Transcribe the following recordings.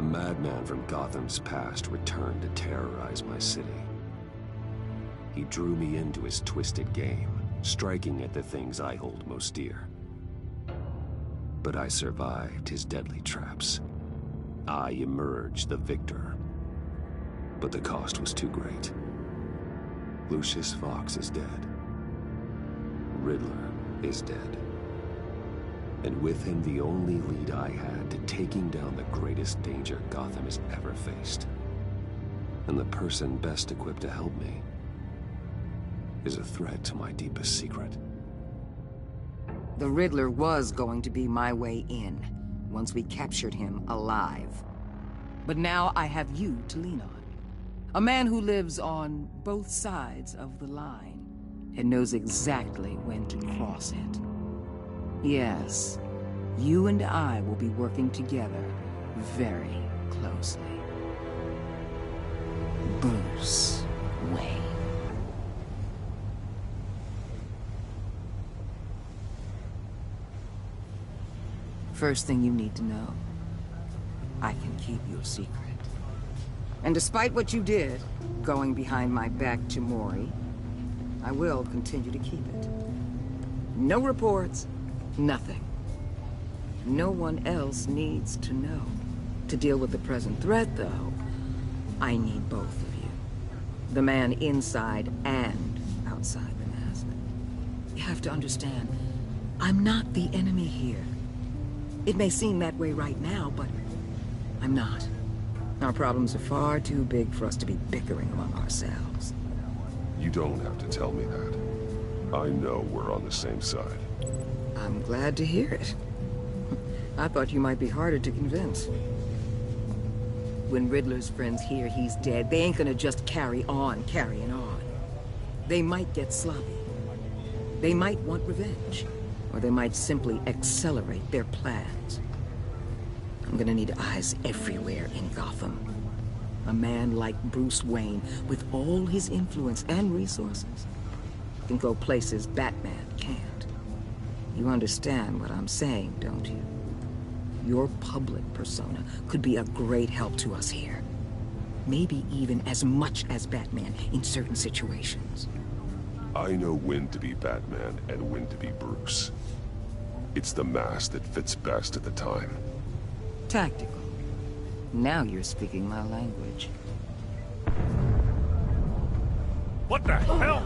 A madman from Gotham's past returned to terrorize my city. He drew me into his twisted game, striking at the things I hold most dear. But I survived his deadly traps. I emerged the victor. But the cost was too great. Lucius Fox is dead. Riddler is dead. And with him, the only lead I had to taking down the greatest danger Gotham has ever faced. And the person best equipped to help me is a threat to my deepest secret. The Riddler was going to be my way in, once we captured him alive. But now I have you to lean on. A man who lives on both sides of the line, and knows exactly when to cross it. Yes, you and I will be working together very closely. Bruce Wayne. First thing you need to know, I can keep your secret. And despite what you did, going behind my back to Mori, I will continue to keep it. No reports, nothing. No one else needs to know. To deal with the present threat, though, I need both of you. The man inside and outside the mask. You have to understand, I'm not the enemy here. It may seem that way right now, but I'm not. Our problems are far too big for us to be bickering among ourselves. You don't have to tell me that. I know we're on the same side. I'm glad to hear it. I thought you might be harder to convince. When Riddler's friends hear he's dead, they ain't gonna just carry on carrying on. They might get sloppy. They might want revenge. Or they might simply accelerate their plans. I'm gonna need eyes everywhere in Gotham. A man like Bruce Wayne, with all his influence and resources, can go places Batman can't. You understand what I'm saying, don't you? Your public persona could be a great help to us here. Maybe even as much as Batman in certain situations. I know when to be Batman and when to be Bruce. It's the mask that fits best at the time. Tactical. Now you're speaking my language. What the hell?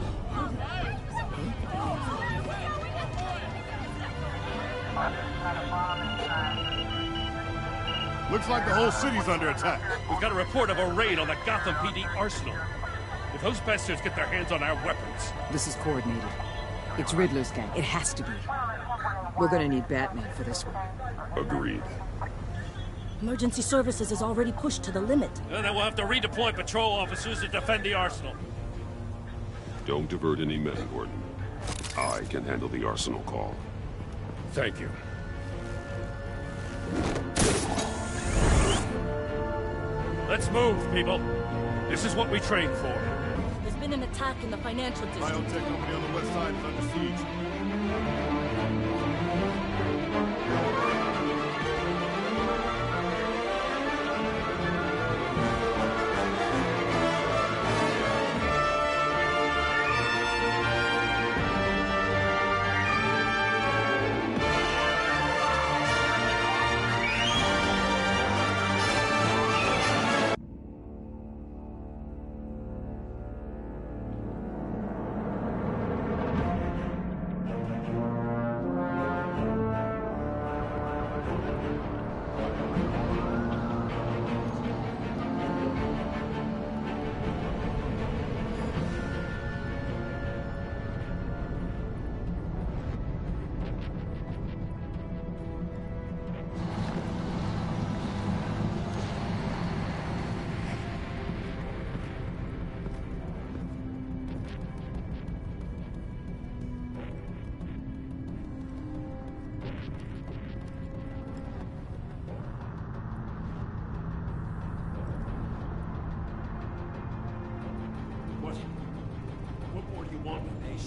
Looks like the whole city's under attack. We've got a report of a raid on the Gotham PD arsenal. If those bastards get their hands on our weapons... This is coordinated. It's Riddler's gang. It has to be. We're gonna need Batman for this one. Agreed. Emergency services is already pushed to the limit. Then we'll have to redeploy patrol officers to defend the arsenal. Don't divert any men, Gordon. I can handle the arsenal call. Thank you. Let's move, people. This is what we trained for. There's been an attack in the financial district. Biotech company on the west side is under siege.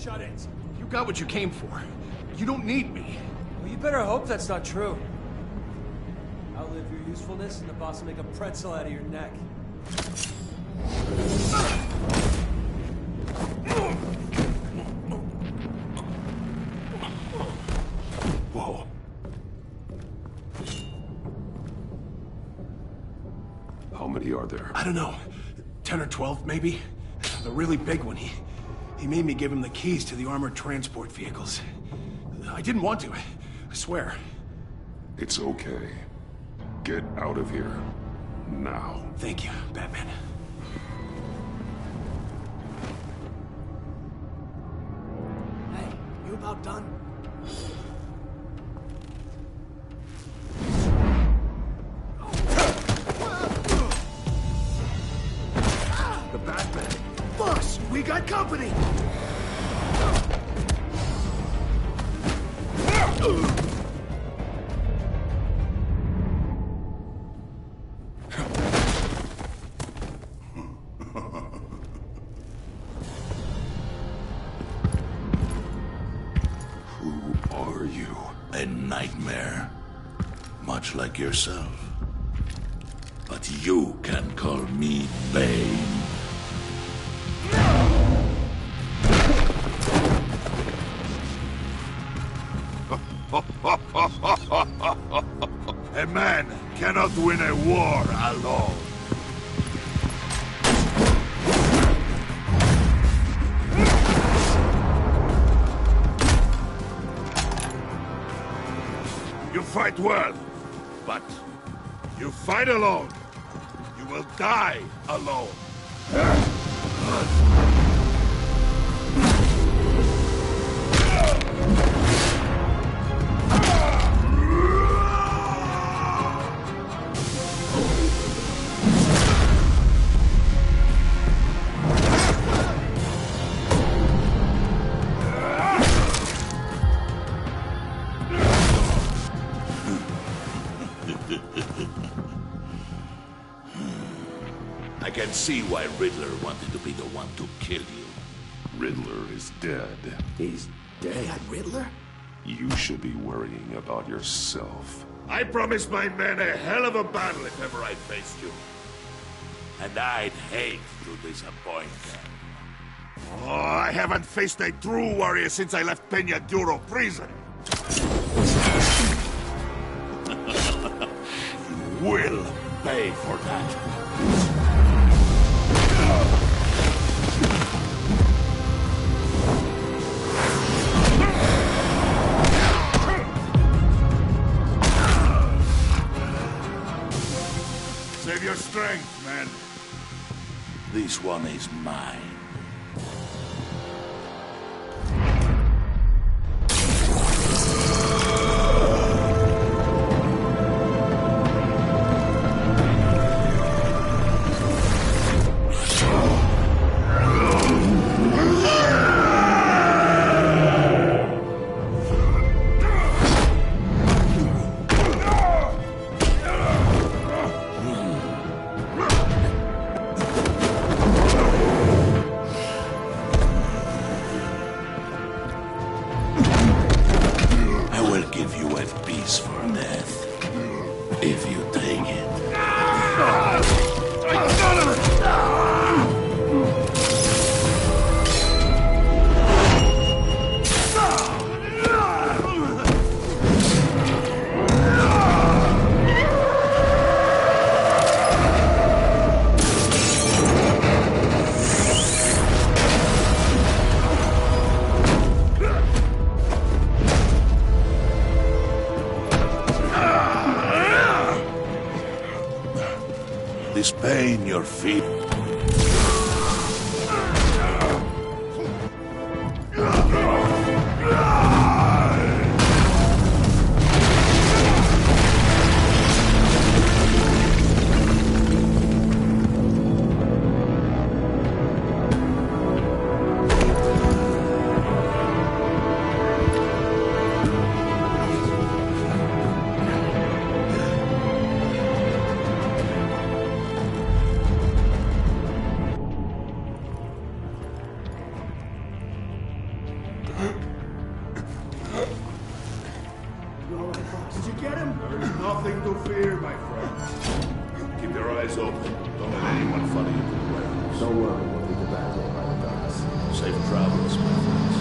Shut it. You got what you came for. You don't need me. Well, you better hope that's not true. Outlive your usefulness, and the boss will make a pretzel out of your neck. Whoa. How many are there? I don't know. 10 or 12, maybe? The really big one, he made me give him the keys to the armored transport vehicles. I didn't want to, I swear. It's okay. Get out of here. Now. Thank you, Batman. Hey, you about done? The Batman! Boss, we got company! Who are you? A nightmare. Much like yourself. But you can call me Bane. A man cannot win a war alone. You fight well, but you fight alone. You will die alone. I can see why Riddler wanted to be the one to kill you. Riddler is dead. He's dead? Riddler? You should be worrying about yourself. I promised my men a hell of a battle if ever I faced you. And I'd hate to disappoint them. Oh, I haven't faced a true warrior since I left Peña Duro prison. You will pay for that. Save your strength, man. This one is mine. This pain your feet. nothing to fear, my friend. Keep your eyes open. Don't let anyone follow you to the warehouse. Don't worry, we'll leave the back door by the docks. Safe travels, my friends.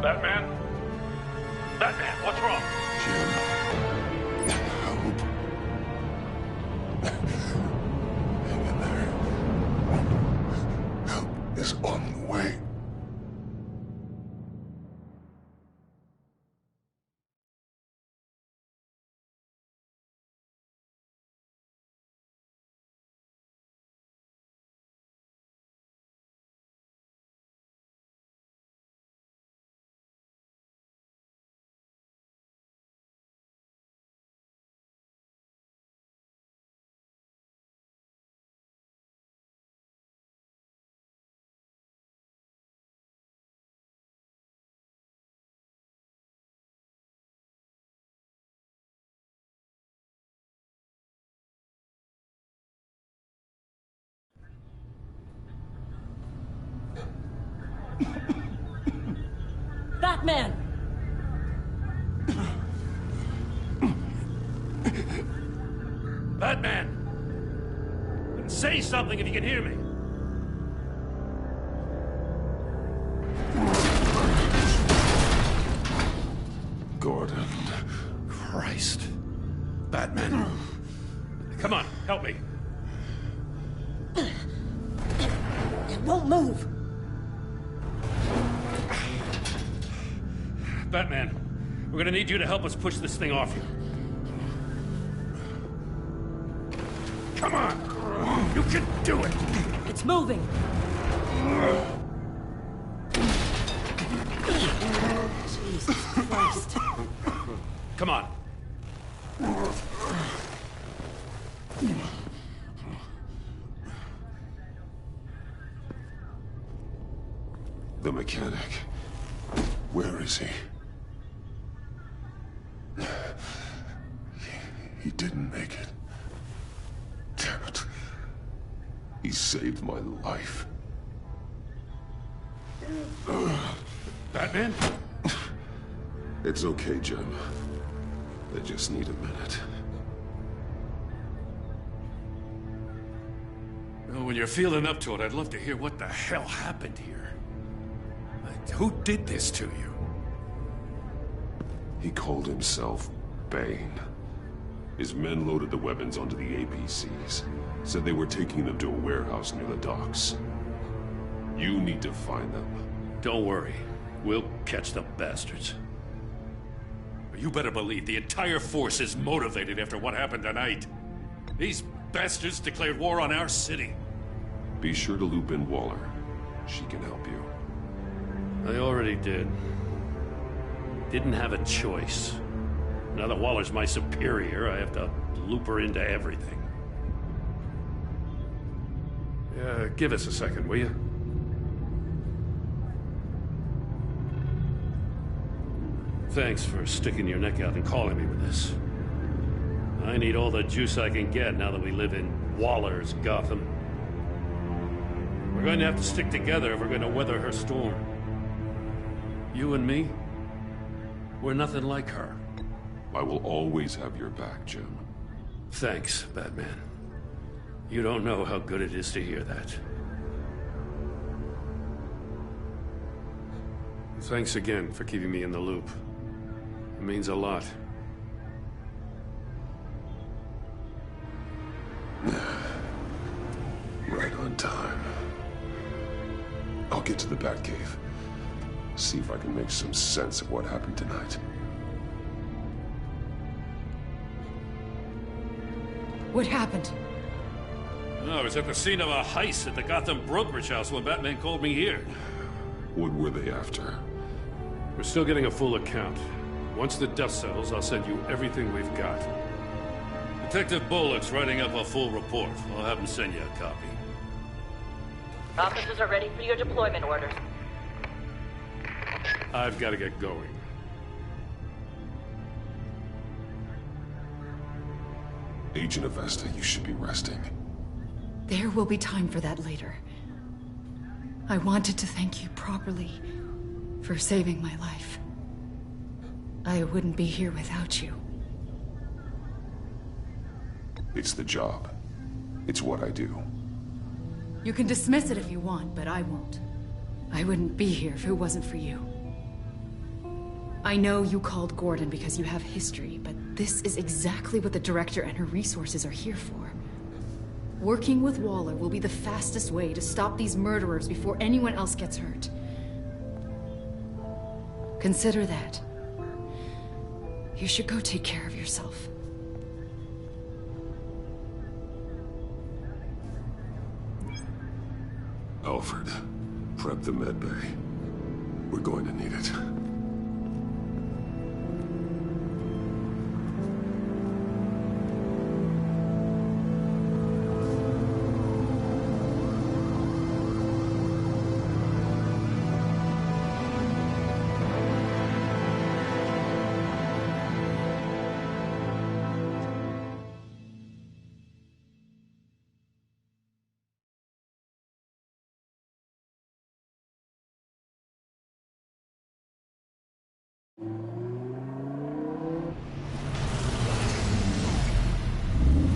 Batman? Batman, what's wrong? Jim. Help. Hang in there. Help is on the way. Batman! Batman! Say something if you can hear me. Gordon. Christ. Batman. Come on, help me. It won't move! Batman, we're gonna need you to help us push this thing off you. Come on! You can do it! It's moving! Jesus Christ. Come on. The mechanic. Where is he? He didn't make it. Damn it. He saved my life. Batman? It's okay, Jim. I just need a minute. Well, when you're feeling up to it, I'd love to hear what the hell happened here. Who did this to you? He called himself Bane. His men loaded the weapons onto the APCs. Said they were taking them to a warehouse near the docks. You need to find them. Don't worry. We'll catch the bastards. But you better believe the entire force is motivated after what happened tonight. These bastards declared war on our city. Be sure to loop in Waller. She can help you. I already did. Didn't have a choice. Now that Waller's my superior, I have to loop her into everything. Yeah, give us a second, will you? Thanks for sticking your neck out and calling me with this. I need all the juice I can get now that we live in Waller's Gotham. We're going to have to stick together if we're going to weather her storm. You and me, we're nothing like her. I will always have your back, Jim. Thanks, Batman. You don't know how good it is to hear that. Thanks again for keeping me in the loop. It means a lot. Right on time. I'll get to the Batcave. See if I can make some sense of what happened tonight. What happened? I was at the scene of a heist at the Gotham brokerage house when Batman called me here. What were they after? We're still getting a full account. Once the dust settles, I'll send you everything we've got. Detective Bullock's writing up a full report. I'll have him send you a copy. Officers are ready for your deployment orders. I've got to get going. Agent Avesta, you should be resting. There will be time for that later. I wanted to thank you properly for saving my life. I wouldn't be here without you. It's the job. It's what I do. You can dismiss it if you want, but I won't. I wouldn't be here if it wasn't for you. I know you called Gordon because you have history, but this is exactly what the Director and her resources are here for. Working with Waller will be the fastest way to stop these murderers before anyone else gets hurt. Consider that. You should go take care of yourself. Alfred, prep the med bay. We're going to need it.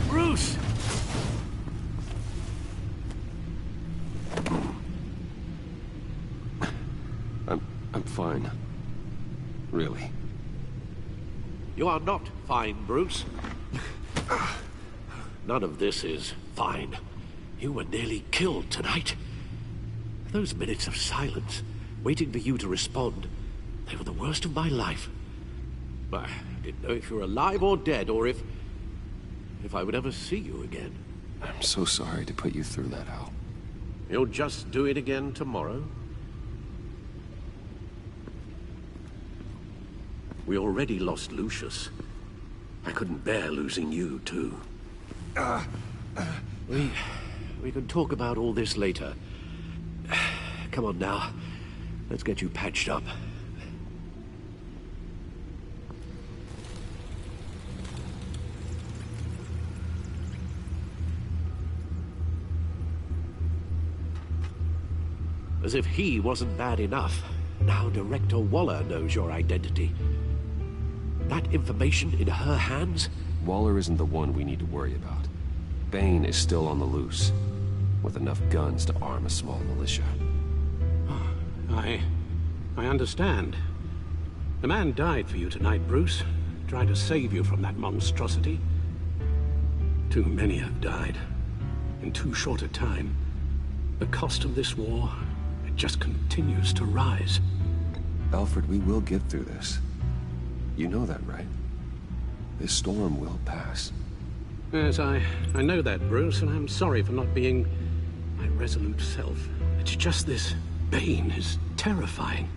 Bruce! I'm fine. Really. You are not fine, Bruce. None of this is fine. You were nearly killed tonight. Those minutes of silence, waiting for you to respond, they were the worst of my life. I didn't know if you were alive or dead, or if I would ever see you again. I'm so sorry to put you through that, Al. You'll just do it again tomorrow? We already lost Lucius. I couldn't bear losing you, too. We can talk about all this later. Come on now. Let's get you patched up. As if he wasn't bad enough, now Director Waller knows your identity. That information in her hands? Waller isn't the one we need to worry about. Bane is still on the loose, with enough guns to arm a small militia. I understand. The man died for you tonight, Bruce. Trying to save you from that monstrosity. Too many have died. In too short a time. The cost of this war, it just continues to rise. Alfred, we will get through this. You know that, right? This storm will pass. Yes, I know that, Bruce, and I'm sorry for not being my resolute self. It's just this Bane is terrifying.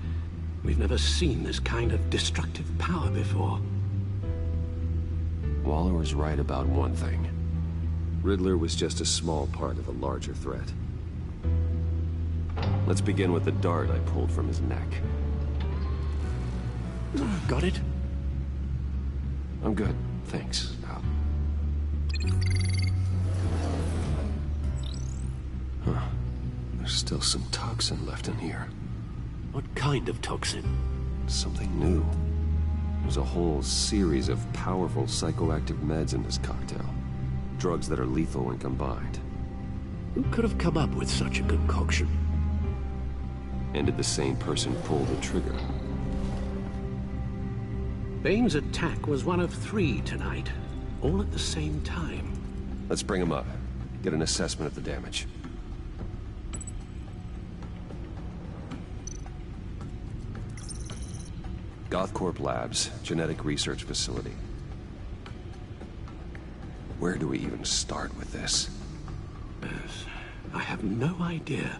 We've never seen this kind of destructive power before. Waller was right about one thing. Riddler was just a small part of a larger threat. Let's begin with the dart I pulled from his neck. Got it? I'm good, thanks, Al. Huh. There's still some toxin left in here. What kind of toxin? Something new. There's a whole series of powerful psychoactive meds in this cocktail. Drugs that are lethal when combined. Who could have come up with such a concoction? And did the same person pull the trigger? Bane's attack was one of 3 tonight, all at the same time. Let's bring him up. Get an assessment of the damage. Gothcorp Labs, genetic research facility. Where do we even start with this? I have no idea.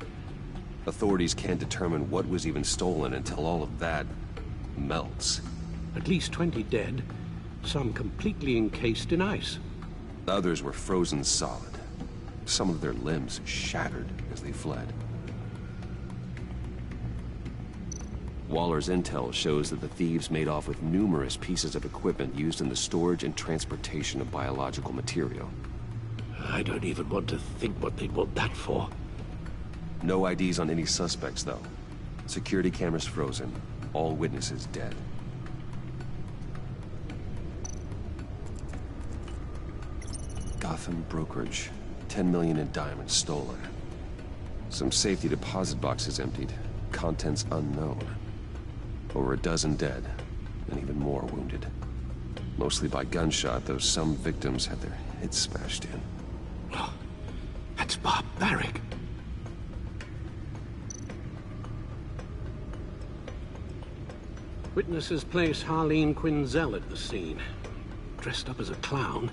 Authorities can't determine what was even stolen until all of that melts. At least 20 dead, some completely encased in ice. Others were frozen solid. Some of their limbs shattered as they fled. Waller's intel shows that the thieves made off with numerous pieces of equipment used in the storage and transportation of biological material. I don't even want to think what they'd want that for. No IDs on any suspects, though. Security cameras frozen. All witnesses dead. Gotham brokerage. 10 million in diamonds stolen. Some safety deposit boxes emptied. Contents unknown. Over a dozen dead, and even more wounded. Mostly by gunshot, though some victims had their heads smashed in. Oh, that's barbaric. Witnesses place Harleen Quinzel at the scene, dressed up as a clown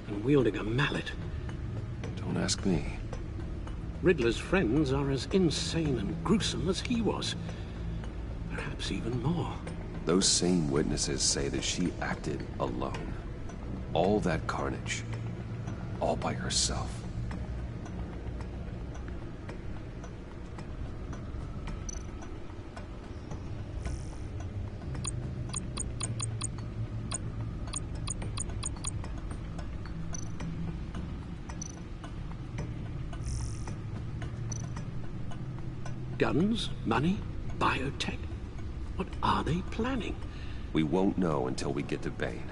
and wielding a mallet. Don't ask me. Riddler's friends are as insane and gruesome as he was. Perhaps even more. Those same witnesses say that she acted alone. All that carnage. All by herself. Guns, money, biotech. What are they planning? We won't know until we get to Bane.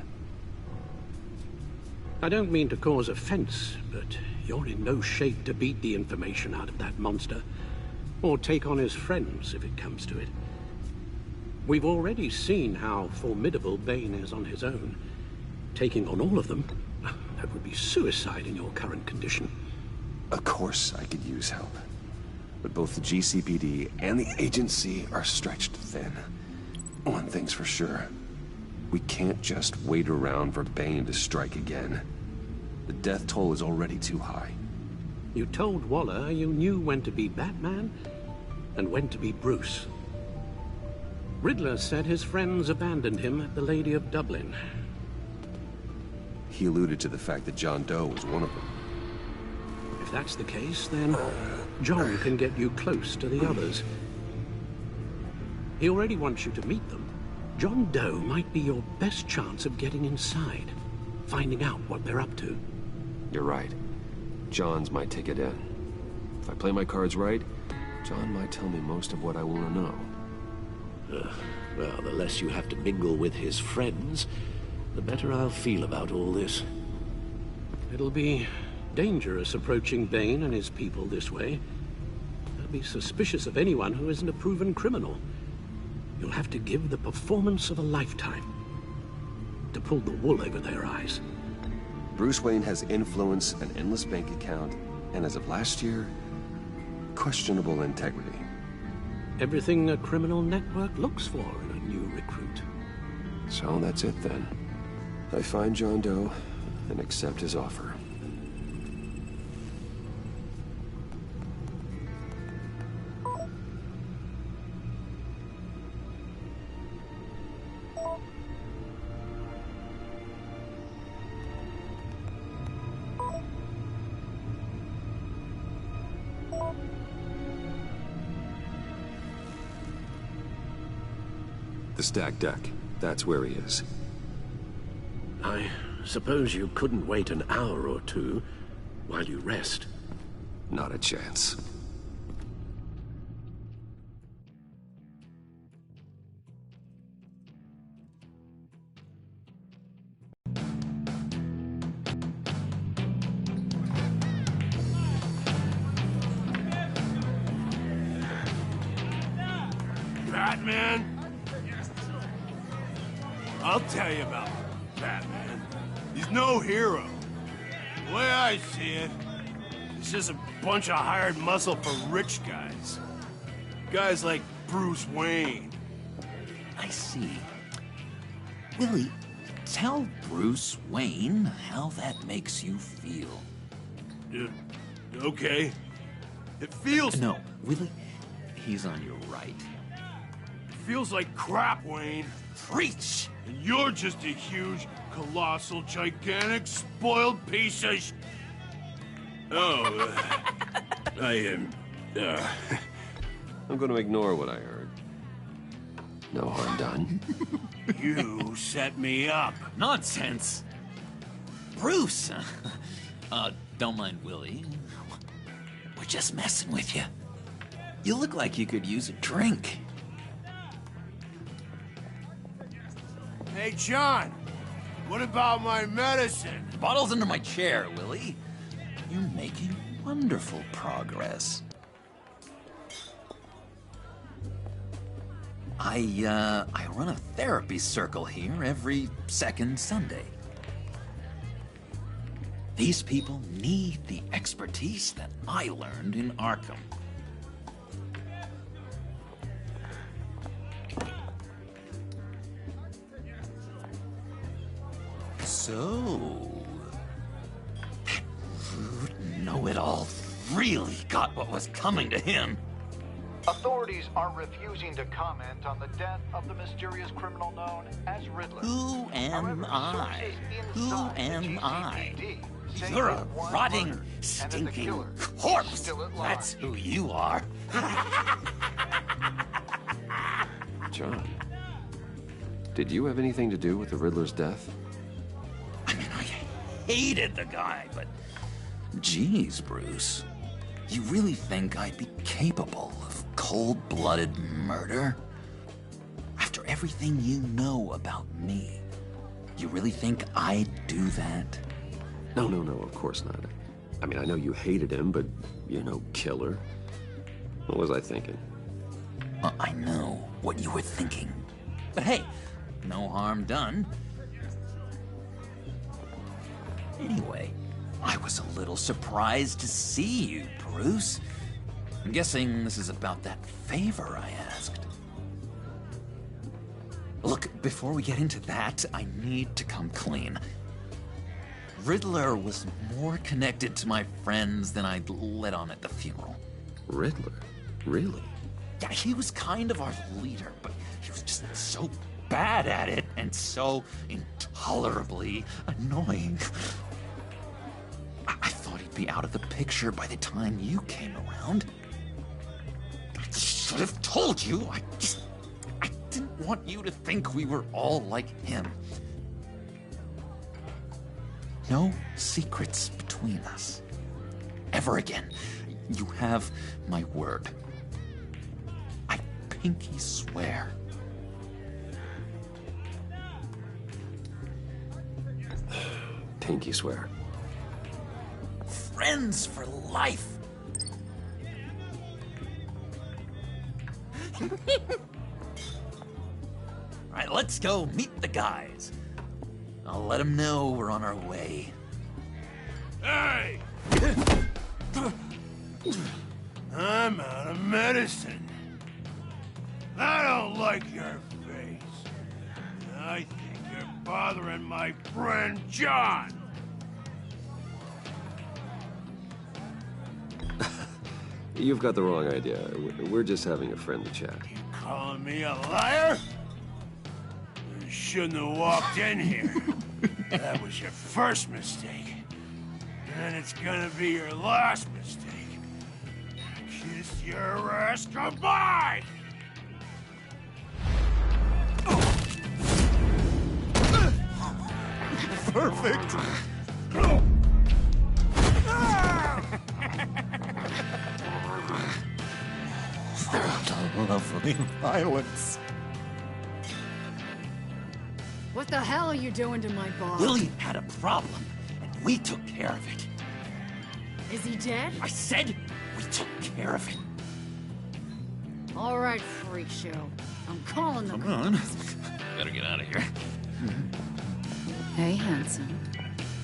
I don't mean to cause offense, but you're in no shape to beat the information out of that monster, or take on his friends if it comes to it. We've already seen how formidable Bane is on his own. Taking on all of them, that would be suicide in your current condition. Of course I could use help. But both the GCPD and the agency are stretched thin. One thing's for sure. We can't just wait around for Bane to strike again. The death toll is already too high. You told Waller you knew when to be Batman and when to be Bruce. Riddler said his friends abandoned him at the Lady of Dublin. He alluded to the fact that John Doe was one of them. If that's the case, then John can get you close to the others. He already wants you to meet them. John Doe might be your best chance of getting inside, finding out what they're up to. You're right. John's my ticket in. If I play my cards right, John might tell me most of what I want to know. Well, the less you have to mingle with his friends, the better I'll feel about all this. It'll be dangerous approaching Bane and his people this way. They'll be suspicious of anyone who isn't a proven criminal. You'll have to give the performance of a lifetime to pull the wool over their eyes. Bruce Wayne has influence, an endless bank account, and as of last year, questionable integrity. Everything a criminal network looks for in a new recruit. So that's it then. I find John Doe and accept his offer. The stacked deck. That's where he is. I suppose you couldn't wait an hour or two while you rest. Not a chance. Batman? I'll tell you about Batman. He's no hero. The way I see it, he's just a bunch of hired muscle for rich guys. Guys like Bruce Wayne. I see. Willie, tell Bruce Wayne how that makes you feel. Okay. It feels... No, Willie, he's on your right. It feels like crap, Wayne. Preach! And you're just a huge, colossal, gigantic, spoiled piece of Oh, I am... I'm going to ignore what I heard. No harm done. You set me up. Nonsense. Bruce! Don't mind Willie. We're just messing with you. You look like you could use a drink. Hey, John. What about my medicine? The bottle's under my chair, Willie. You're making wonderful progress. I run a therapy circle here every second Sunday. These people need the expertise that I learned in Arkham. So, that rude know-it-all really got what was coming to him. Authorities are refusing to comment on the death of the mysterious criminal known as Riddler. Who am I? Who am I? You're a rotting, stinking corpse. That's who you are. John, did you have anything to do with the Riddler's death? I mean, I hated the guy, but... Geez, Bruce. You really think I'd be capable of cold-blooded murder? After everything you know about me, you really think I'd do that? No, of course not. I mean, I know you hated him, but you're no killer. What was I thinking? I know what you were thinking. But hey, no harm done. Anyway, I was a little surprised to see you, Bruce. I'm guessing this is about that favor I asked. Look, before we get into that, I need to come clean. Riddler was more connected to my friends than I'd let on at the funeral. Riddler? Really? Yeah, he was kind of our leader, but he was just so bad at it and so intolerably annoying. I thought he'd be out of the picture by the time you came around. I should have told you. I didn't want you to think we were all like him. No secrets between us. Ever again. You have my word. I pinky swear. Pinky swear. Friends for life. All right, let's go meet the guys. I'll let them know we're on our way. Hey! I'm out of medicine. I don't like your face. I think you're bothering my friend John. You've got the wrong idea. We're just having a friendly chat. Calling me a liar? You shouldn't have walked in here. That was your first mistake. And it's gonna be your last mistake. Kiss your ass goodbye! Perfect! What lovely violence. What the hell are you doing to my boss? Willie had a problem, and we took care of it. Is he dead? I said we took care of it. All right, freak show. I'm calling the Come cops. on. Better get out of here. Hey, handsome.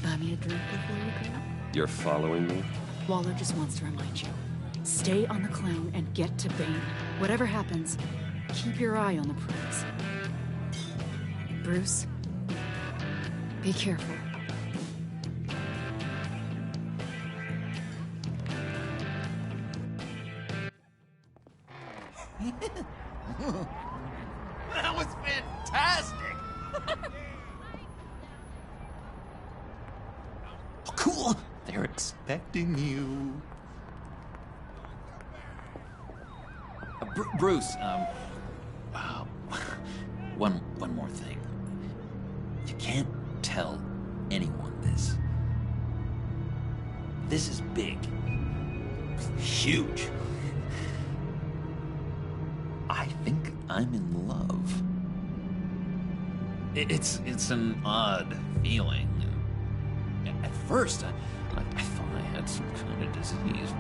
Buy me a drink before you go? You're following me? Waller just wants to remind you. Stay on the clown and get to Bane. Whatever happens, keep your eye on the prize. Bruce, be careful. That was fantastic! Oh, cool! They're expecting you. Bruce, one more thing. You can't tell anyone this. This is big. Huge. I think I'm in love. It's an odd feeling. At first, I thought I had some kind of disease.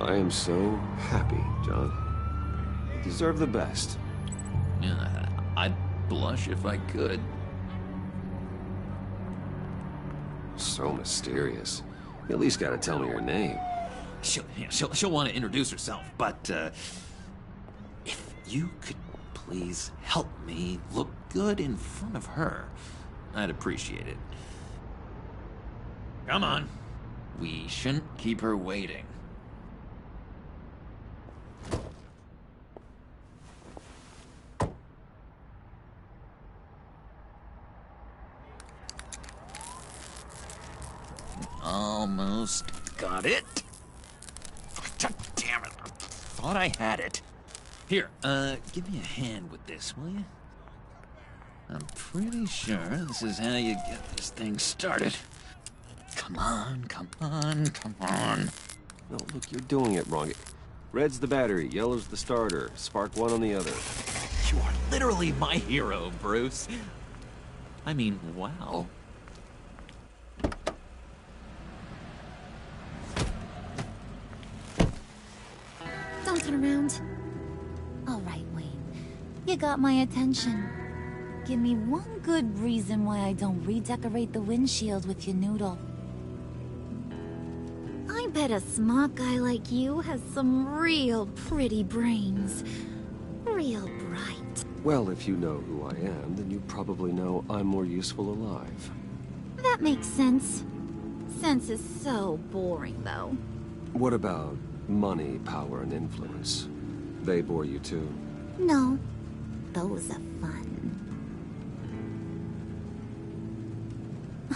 I am so happy, John. You deserve the best. Yeah, I'd blush if I could. So mysterious. You at least gotta tell me her name. She'll want to introduce herself, but if you could please help me look good in front of her, I'd appreciate it. Come on. We shouldn't keep her waiting. Almost got it. Damn it. I thought I had it. Here, give me a hand with this, will you? I'm pretty sure this is how you get this thing started. Come on, come on, come on. No, look, you're doing it wrong. Red's the battery, yellow's the starter. Spark one on the other. You are literally my hero, Bruce. I mean, wow. Don't turn around. All right, Wayne. You got my attention. Give me one good reason why I don't redecorate the windshield with your noodle. I bet a smart guy like you has some real pretty brains. Real bright. Well, if you know who I am, then you probably know I'm more useful alive. That makes sense. Sense is so boring, though. What about money, power, and influence? They bore you too? No. Those are fun.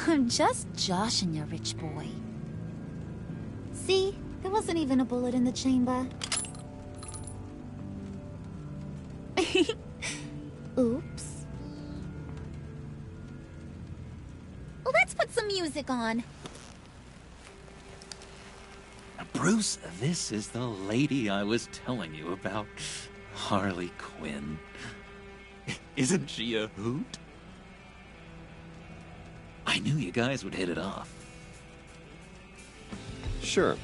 I'm just joshing you, rich boy. See? There wasn't even a bullet in the chamber. Oops. Well, let's put some music on. Bruce, this is the lady I was telling you about. Harley Quinn. Isn't she a hoot? I knew you guys would hit it off. Sure.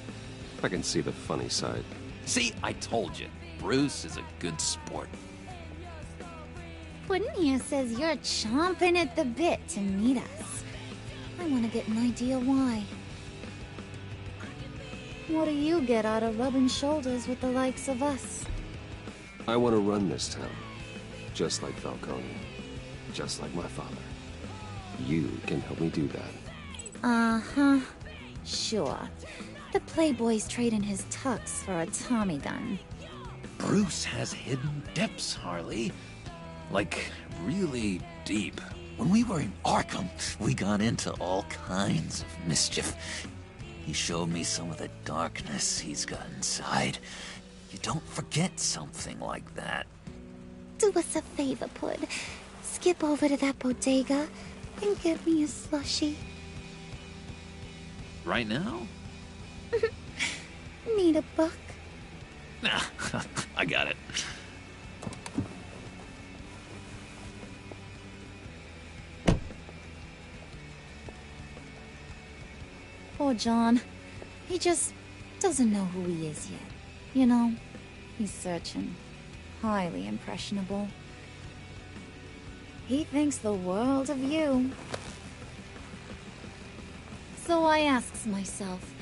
I can see the funny side. See, I told you. Bruce is a good sport. Puddin' here says you're chomping at the bit to meet us. I want to get an idea why. What do you get out of rubbing shoulders with the likes of us? I want to run this town. Just like Falcone. Just like my father. You can help me do that. Uh-huh. Sure. The Playboy's trading his tux for a Tommy gun. Bruce has hidden depths, Harley. Like, really deep. When we were in Arkham, we got into all kinds of mischief. He showed me some of the darkness he's got inside. You don't forget something like that. Do us a favor, Pud. Skip over to that bodega and get me a slushie. Right now? Need a buck? Nah, I got it. Poor John. He just doesn't know who he is yet. You know, he's searching. Highly impressionable. He thinks the world of you. So I asks myself,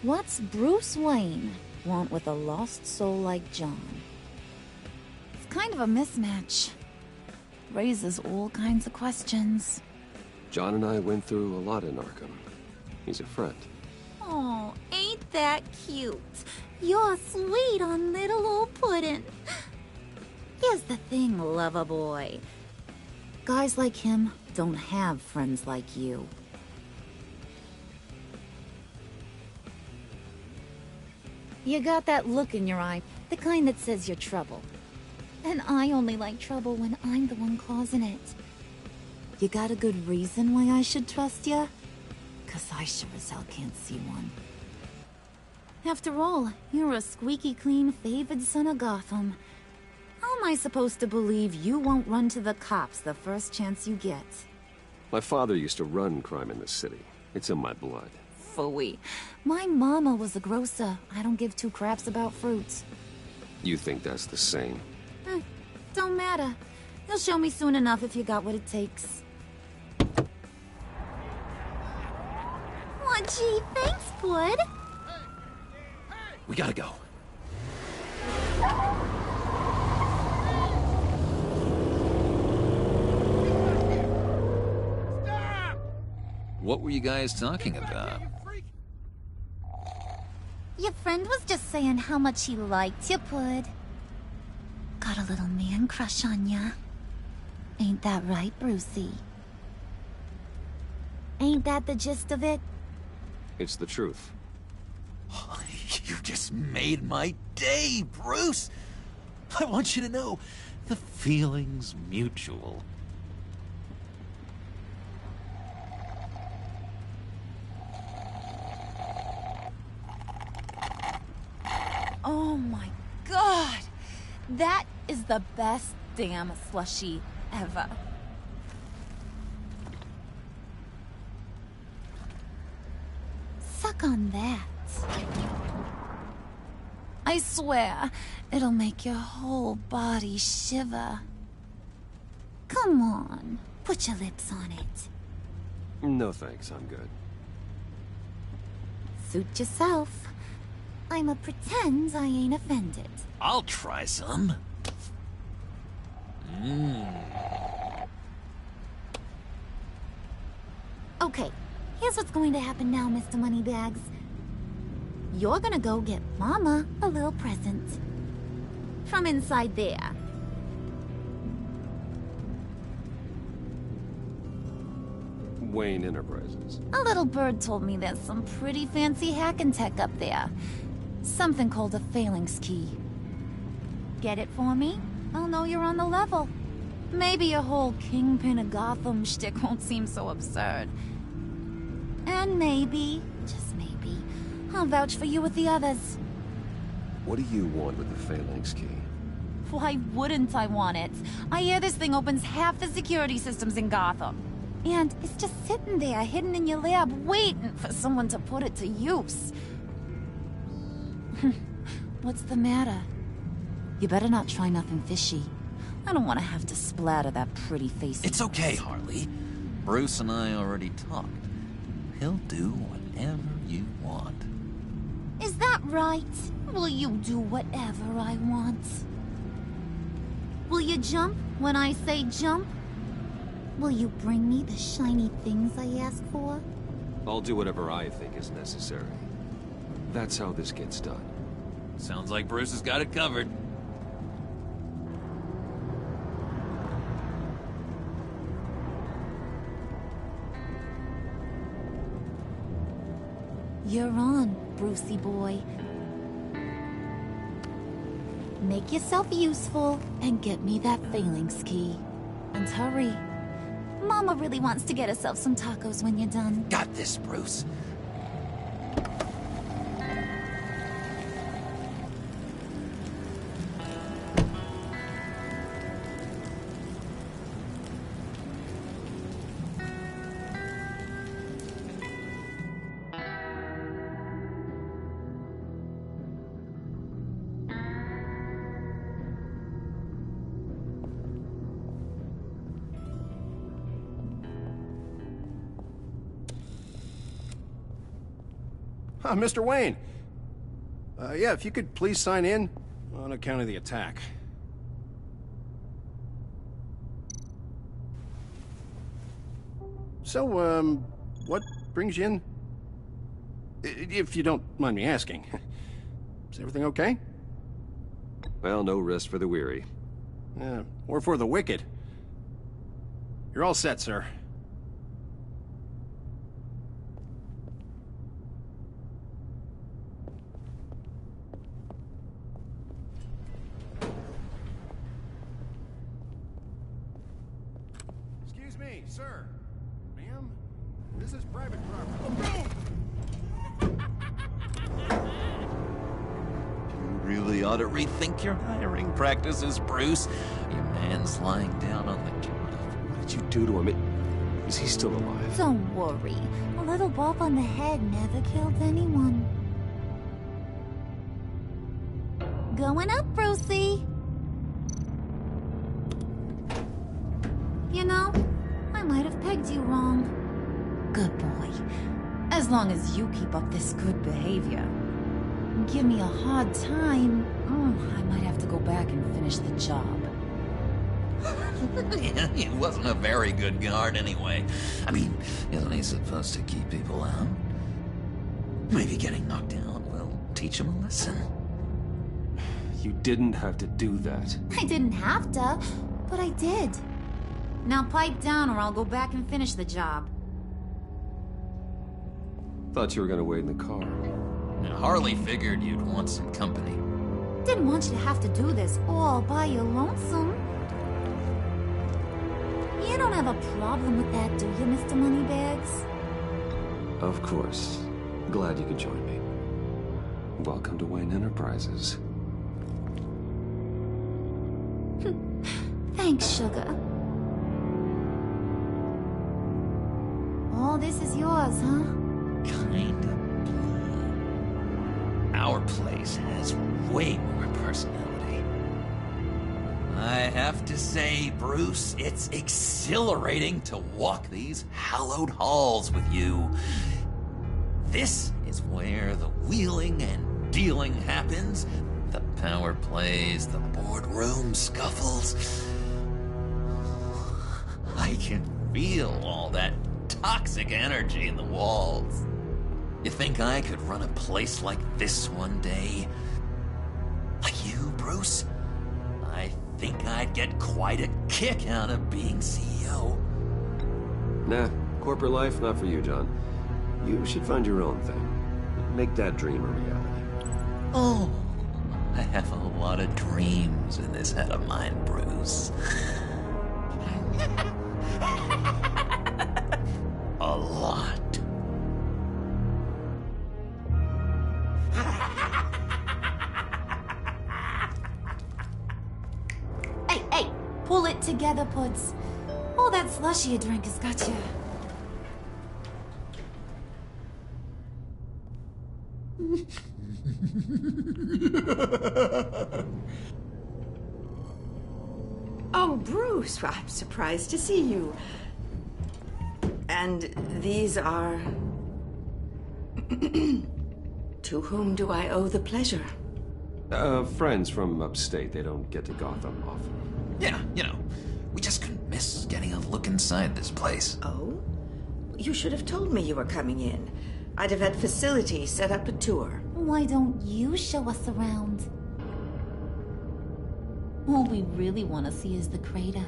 what's Bruce Wayne want with a lost soul like John? It's kind of a mismatch. Raises all kinds of questions. John and I went through a lot in Arkham. He's a friend. Oh, ain't that cute? You're sweet on little old Puddin'. Here's the thing, lover boy. Guys like him don't have friends like you. You got that look in your eye, the kind that says you're trouble. And I only like trouble when I'm the one causing it. You got a good reason why I should trust you? 'Cause I sure as hell can't see one. After all, you're a squeaky clean favored son of Gotham. How am I supposed to believe you won't run to the cops the first chance you get? My father used to run crime in the city. It's in my blood. Phooey. My mama was a grocer. I don't give two craps about fruits. You think that's the same? Don't matter. You'll show me soon enough if you got what it takes. Aw, gee, thanks, bud. We gotta go. What were you guys talking about? Your friend was just saying how much he liked you, bud. Got a little man crush on ya. Ain't that right, Brucey? Ain't that the gist of it? It's the truth. You just made my day, Bruce! I want you to know, the feeling's mutual. Oh my god! That is the best damn slushie ever. Suck on that. I swear, it'll make your whole body shiver. Come on, put your lips on it. No thanks, I'm good. Suit yourself. I'ma pretend I ain't offended. I'll try some. Okay, here's what's going to happen now, Mr. Moneybags. You're gonna go get Mama a little present. From inside there. Wayne Enterprises. A little bird told me there's some pretty fancy hacking tech up there. Something called a phalanx key. Get it for me? I'll know you're on the level. Maybe your whole Kingpin of Gotham shtick won't seem so absurd. And maybe, just maybe, I'll vouch for you with the others. What do you want with the phalanx key? Why wouldn't I want it? I hear this thing opens half the security systems in Gotham. And it's just sitting there, hidden in your lab, waiting for someone to put it to use. What's the matter? You better not try nothing fishy. I don't want to have to splatter that pretty face. It's okay, Harley. Bruce and I already talked. He'll do whatever you want. Is that right? Will you do whatever I want? Will you jump when I say jump? Will you bring me the shiny things I ask for? I'll do whatever I think is necessary. That's how this gets done. Sounds like Bruce has got it covered. You're on, Brucey boy. Make yourself useful and get me that phalanx key. And hurry. Mama really wants to get herself some tacos when you're done. Got this, Bruce. Mr. Wayne. Yeah, if you could please sign in on account of the attack. So, what brings you in? If you don't mind me asking. Is everything okay? Well, no rest for the weary. Or for the wicked. You're all set, sir. sir. Ma'am, this is private property. You really ought to rethink your hiring practices, Bruce. Your man's lying down on the counter. What did you do to him? Is he still alive? Don't worry. A little bump on the head never killed anyone. Going up, Brucey. You know, I might have pegged you wrong. Good boy. As long as you keep up this good behavior. Give me a hard time, I might have to go back and finish the job. Yeah, he wasn't a very good guard anyway. I mean, isn't he supposed to keep people out? Maybe getting knocked out will teach him a lesson. You didn't have to do that. I didn't have to, but I did. Now pipe down or I'll go back and finish the job. Thought you were gonna wait in the car. Now, Harley figured you'd want some company. Didn't want you to have to do this all by your lonesome. You don't have a problem with that, do you, Mr. Moneybags? Of course. Glad you could join me. Welcome to Wayne Enterprises. Thanks, sugar. All this is yours, huh? Kind of. Our place has way more personality. I have to say, Bruce, it's exhilarating to walk these hallowed halls with you. This is where the wheeling and dealing happens. The power plays, the boardroom scuffles. I can feel all that toxic energy in the walls. You think I could run a place like this one day? Like you, Bruce? I think I'd get quite a kick out of being CEO. Nah, corporate life, not for you, John. You should find your own thing. Make that dream a reality. Oh, I have a lot of dreams in this head of mine, Bruce. A lot. Hey, pull it together, Puds. All that slushy you drink has got you. Oh, Bruce, I'm surprised to see you. And these are... To whom do I owe the pleasure? Friends from upstate. They don't get to Gotham often. Yeah, you know, we just couldn't miss getting a look inside this place. Oh? You should have told me you were coming in. I'd have had facilities set up a tour. Why don't you show us around? All we really want to see is the crater.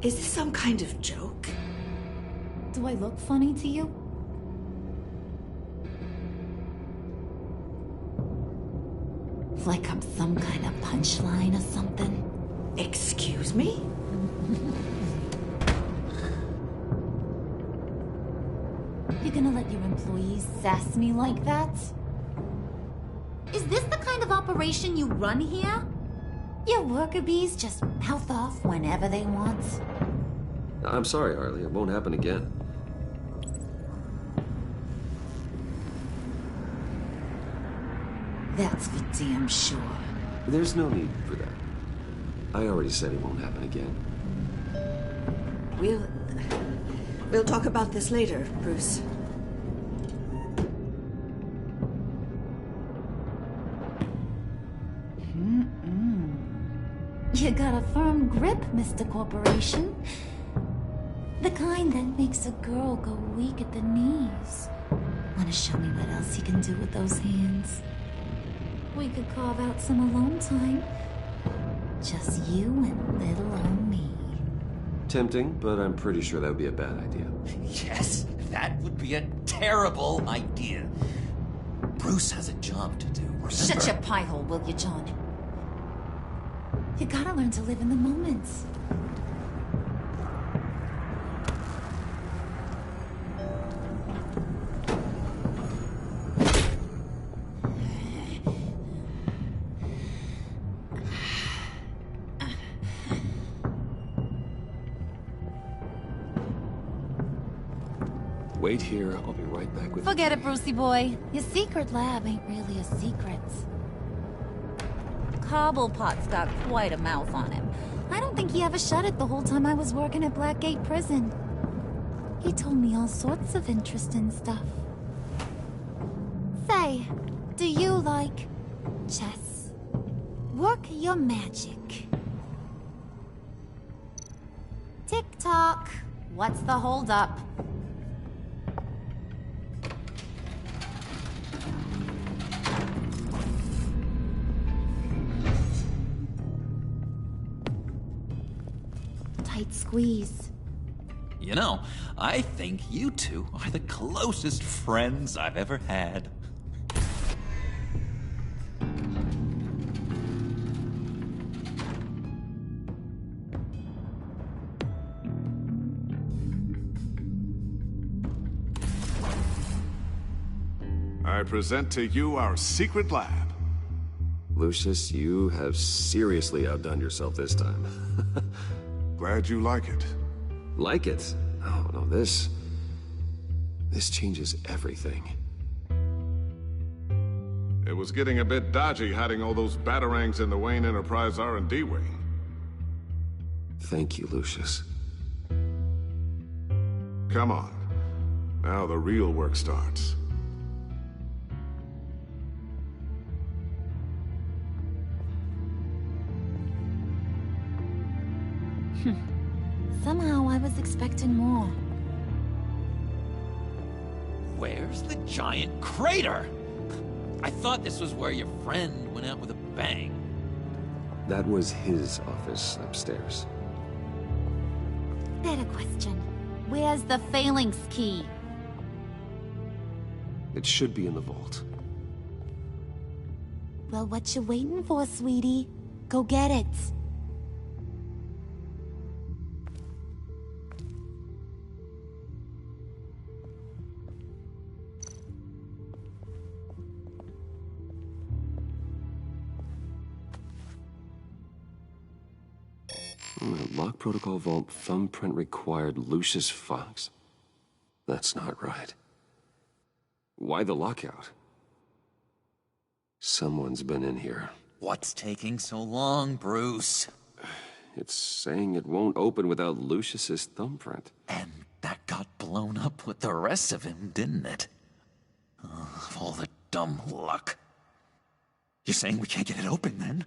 Is this some kind of joke? Do I look funny to you? Like I'm some kind of punchline or something? Excuse me? You gonna let your employees sass me like that? Is this the kind of operation you run here? Your worker bees just mouth off whenever they want? I'm sorry, Harley. It won't happen again. That's for damn sure. There's no need for that. I already said it won't happen again. We'll talk about this later, Bruce. You got a firm grip, Mr. Corporation. The kind that makes a girl go weak at the knees. Wanna show me what else you can do with those hands? We could carve out some alone time. Just you and little old me. Tempting, but I'm pretty sure that would be a bad idea. Yes, that would be a terrible idea. Bruce has a job to do, remember? Shut your pie hole, will you, John? You gotta learn to live in the moment. Wait here, I'll be right back with Forget it, Brucey boy. Your secret lab ain't really a secret. Cobblepot's got quite a mouth on him. I don't think he ever shut it the whole time I was working at Blackgate Prison. He told me all sorts of interesting stuff. Say, do you like chess? Work your magic. Tick-tock. What's the holdup? Tight squeeze. You know, I think you two are the closest friends I've ever had. I present to you our secret lab. Lucius, you have seriously outdone yourself this time. Glad you like it. Like it? Oh, no, this changes everything. It was getting a bit dodgy hiding all those batarangs in the Wayne Enterprise R&D wing. Thank you, Lucius. Come on. Now the real work starts. Somehow I was expecting more. Where's the giant crater? I thought this was where your friend went out with a bang. That was his office upstairs. Better question. Where's the phalanx key? It should be in the vault. Well, what you waiting for, sweetie? Go get it. Lock protocol vault thumbprint required Lucius Fox. That's not right. Why the lockout? Someone's been in here. What's taking so long, Bruce? It's saying it won't open without Lucius's thumbprint. And that got blown up with the rest of him, didn't it? Of all the dumb luck. You're saying we can't get it open, then?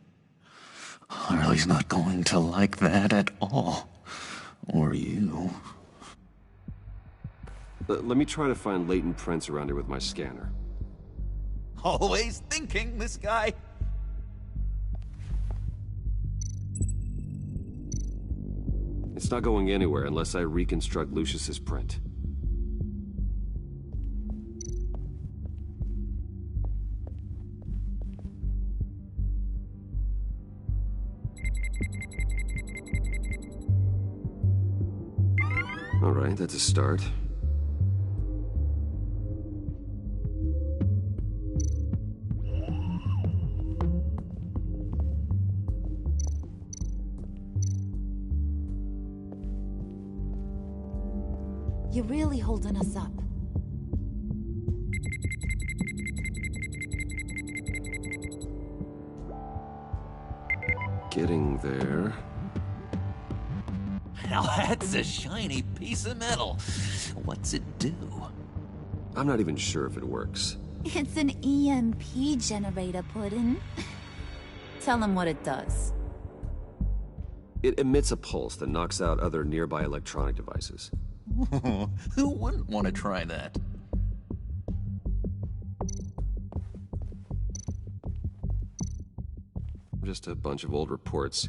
Harley's not going to like that at all. Or you. Let me try to find latent prints around here with my scanner. Always thinking, this guy. It's not going anywhere unless I reconstruct Lucius's print. All right, that's a start. You're really holding us up. Getting there. Now that's a shiny piece of metal. What's it do? I'm not even sure if it works. It's an EMP generator, Puddin'. Tell him what it does. It emits a pulse that knocks out other nearby electronic devices. Who wouldn't want to try that? Just a bunch of old reports.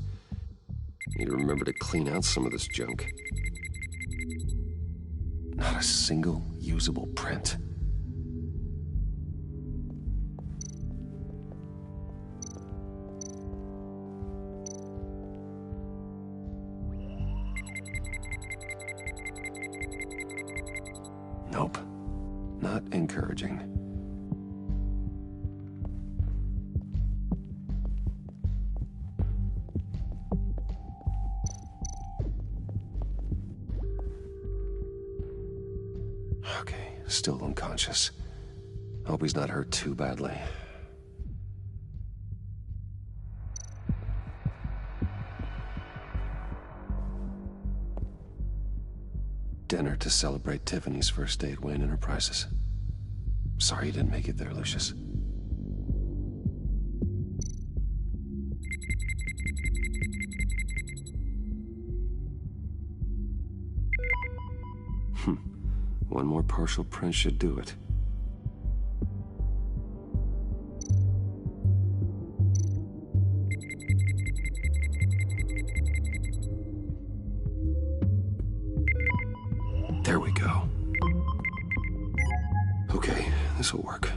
Need to remember to clean out some of this junk. Not a single usable print. encouraging. Okay, still unconscious. Hope he's not hurt too badly. Dinner to celebrate Tiffany's first date Wayne Enterprises. Sorry you didn't make it there, Lucius. One more partial print should do it. There we go. Okay, this will work.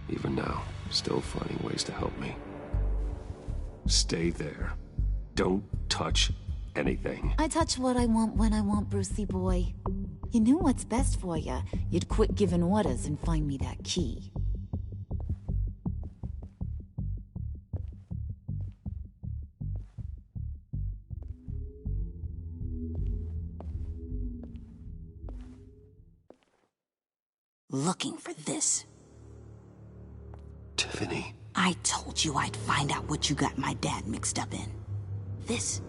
Even now, still finding ways to help me. Stay there. Don't touch anything. I touch what I want when I want, Brucey boy. You knew what's best for you. You'd quit giving orders and find me that key. Looking for this. Tiffany. I told you I'd find out what you got my dad mixed up in. This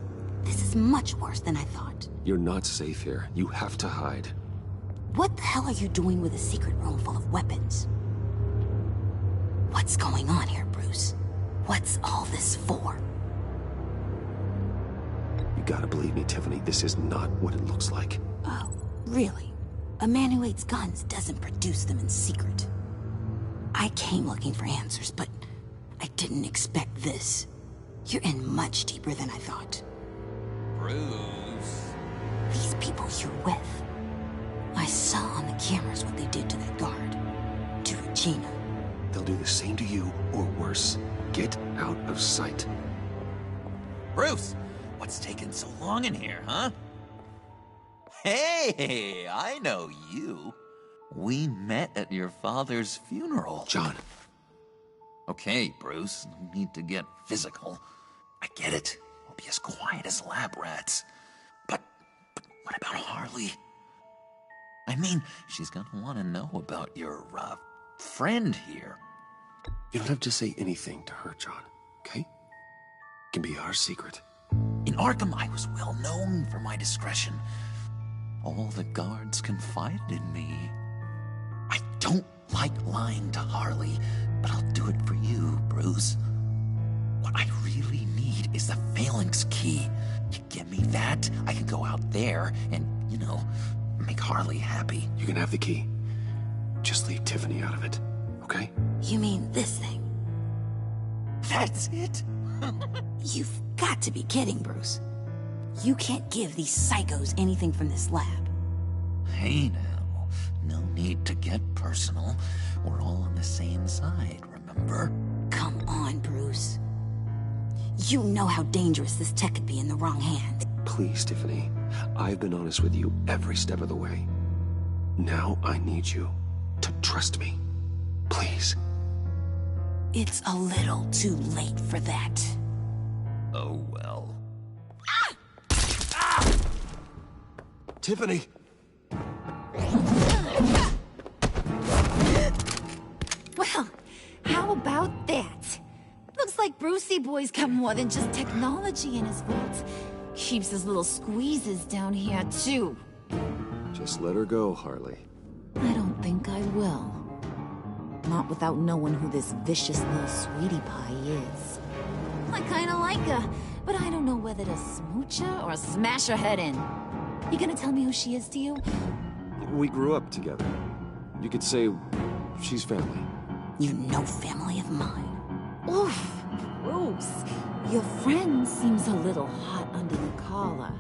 is much worse than I thought. You're not safe here. You have to hide. What the hell are you doing with a secret room full of weapons? What's going on here, Bruce? What's all this for? You gotta believe me, Tiffany. This is not what it looks like. Oh, really? A man who hates guns doesn't produce them in secret. I came looking for answers, but I didn't expect this. You're in much deeper than I thought. Bruce. These people you're with. I saw on the cameras what they did to that guard. To Regina. They'll do the same to you, or worse. Get out of sight. Bruce, what's taking so long in here, huh? Hey, I know you. We met at your father's funeral. John. Okay, Bruce, no need to get physical. I get it. We'll be as quiet as lab rats. But what about Harley? I mean, she's gonna want to know about your, friend here. You don't have to say anything to her, John, okay? It can be our secret. In Arkham, I was well known for my discretion. All the guards confided in me. I don't like lying to Harley, but I'll do it for you, Bruce. What I really need is the Phalanx key. You give me that, I can go out there and, you know, make Harley happy. You can have the key. Just leave Tiffany out of it, okay? You mean this thing? That's it? You've got to be kidding, Bruce. You can't give these psychos anything from this lab. Hey now, no need to get personal. We're all on the same side, remember? Come on, Bruce. You know how dangerous this tech could be in the wrong hands. Please, Tiffany. I've been honest with you every step of the way. Now I need you to trust me. Please. It's a little too late for that. Oh, well. Tiffany! Well, how about that? Looks like Brucey Boy's got more than just technology in his vault. Keeps his little squeezes down here, too. Just let her go, Harley. I don't think I will. Not without knowing who this vicious little sweetie pie is. I kinda like her, but I don't know whether to smooch her or smash her head in. You gonna tell me who she is to you? We grew up together. You could say she's family. You know family of mine. Oof. Bruce, your friend seems a little hot under the collar.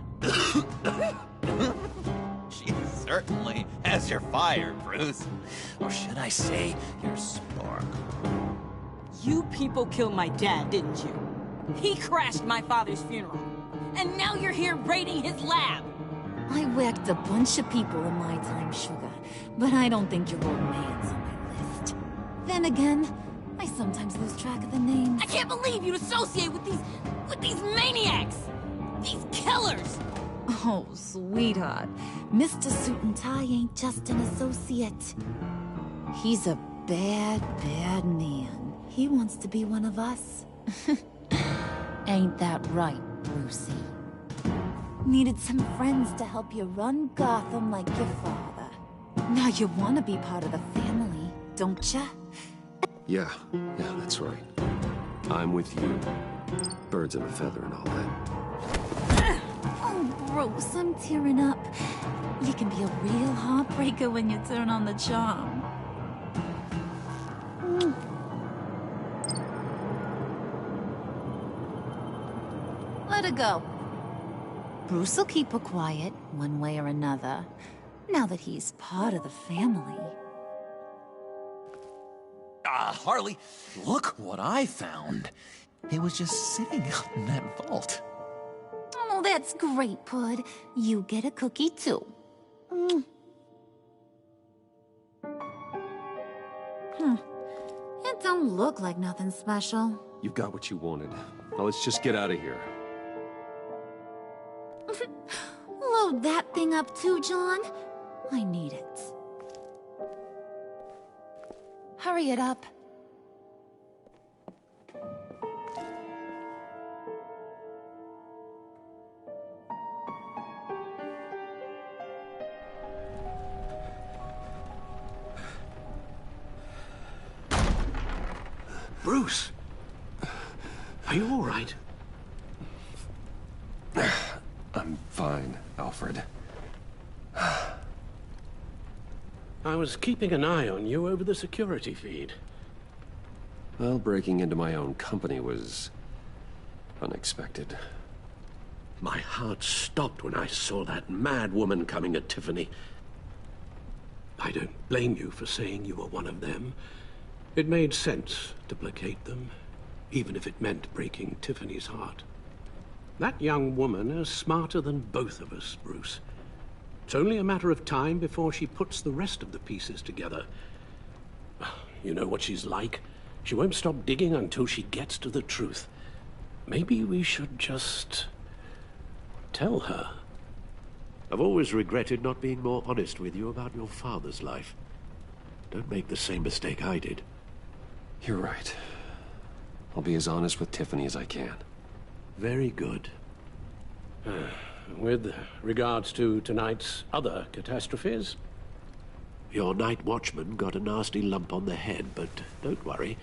She certainly has your fire, Bruce. Or should I say, your spark. You people killed my dad, didn't you? He crashed my father's funeral. And now you're here raiding his lab. I whacked a bunch of people in my time, Sugar, but I don't think your old man's on my list. Then again, I sometimes lose track of the names. I can't believe you'd associate with these maniacs! These killers! Oh, sweetheart. Mr. Suit and Tie ain't just an associate. He's a bad, bad man. He wants to be one of us. Ain't that right, Brucey? Needed some friends to help you run Gotham like your father. Now you want to be part of the family, don't ya? Yeah, that's right. I'm with you. Birds of a feather and all that. Oh, Bruce, I'm tearing up. You can be a real heartbreaker when you turn on the charm. Let her go. Bruce will keep her quiet, one way or another, now that he's part of the family. Harley, look what I found. It was just sitting up in that vault. Oh, that's great, Pud. You get a cookie, too. It don't look like nothing special. You've got what you wanted. Now let's just get out of here. Load that thing up too, John. I need it. Hurry it up. Bruce! Are you all right? I'm fine, Alfred. I was keeping an eye on you over the security feed. Well, breaking into my own company was unexpected. My heart stopped when I saw that mad woman coming at Tiffany. I don't blame you for saying you were one of them. It made sense to placate them, even if it meant breaking Tiffany's heart. That young woman is smarter than both of us, Bruce. It's only a matter of time before she puts the rest of the pieces together. You know what she's like. She won't stop digging until she gets to the truth. Maybe we should just tell her. I've always regretted not being more honest with you about your father's life. Don't make the same mistake I did. You're right. I'll be as honest with Tiffany as I can. Very good. With regards to tonight's other catastrophes? Your night watchman got a nasty lump on the head, but don't worry.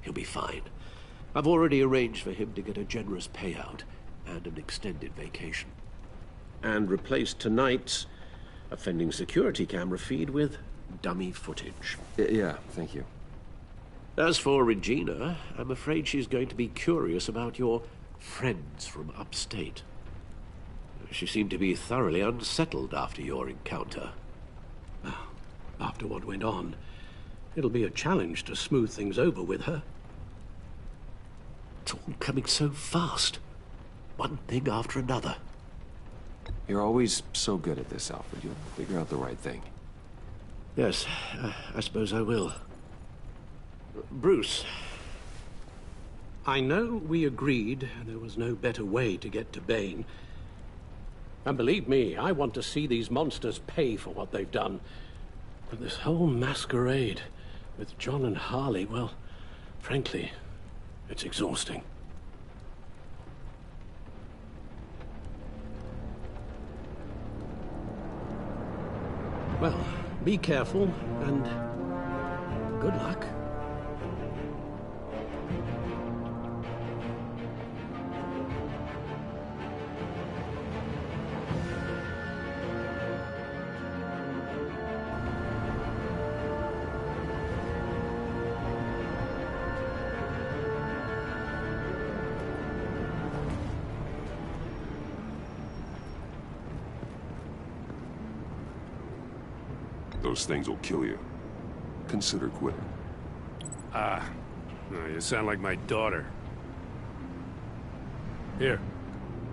He'll be fine. I've already arranged for him to get a generous payout and an extended vacation. And replaced tonight's offending security camera feed with dummy footage. Yeah, thank you. As for Regina, I'm afraid she's going to be curious about your friends from upstate. She seemed to be thoroughly unsettled after your encounter. Well, after what went on, it'll be a challenge to smooth things over with her. It's all coming so fast. One thing after another. You're always so good at this, Alfred. You'll figure out the right thing. Yes, I suppose I will. Bruce. I know we agreed there was no better way to get to Bane. And believe me, I want to see these monsters pay for what they've done. But this whole masquerade with John and Harley, well, frankly, it's exhausting. Well, be careful, and good luck. those things will kill you, consider quitting. No, you sound like my daughter. Here,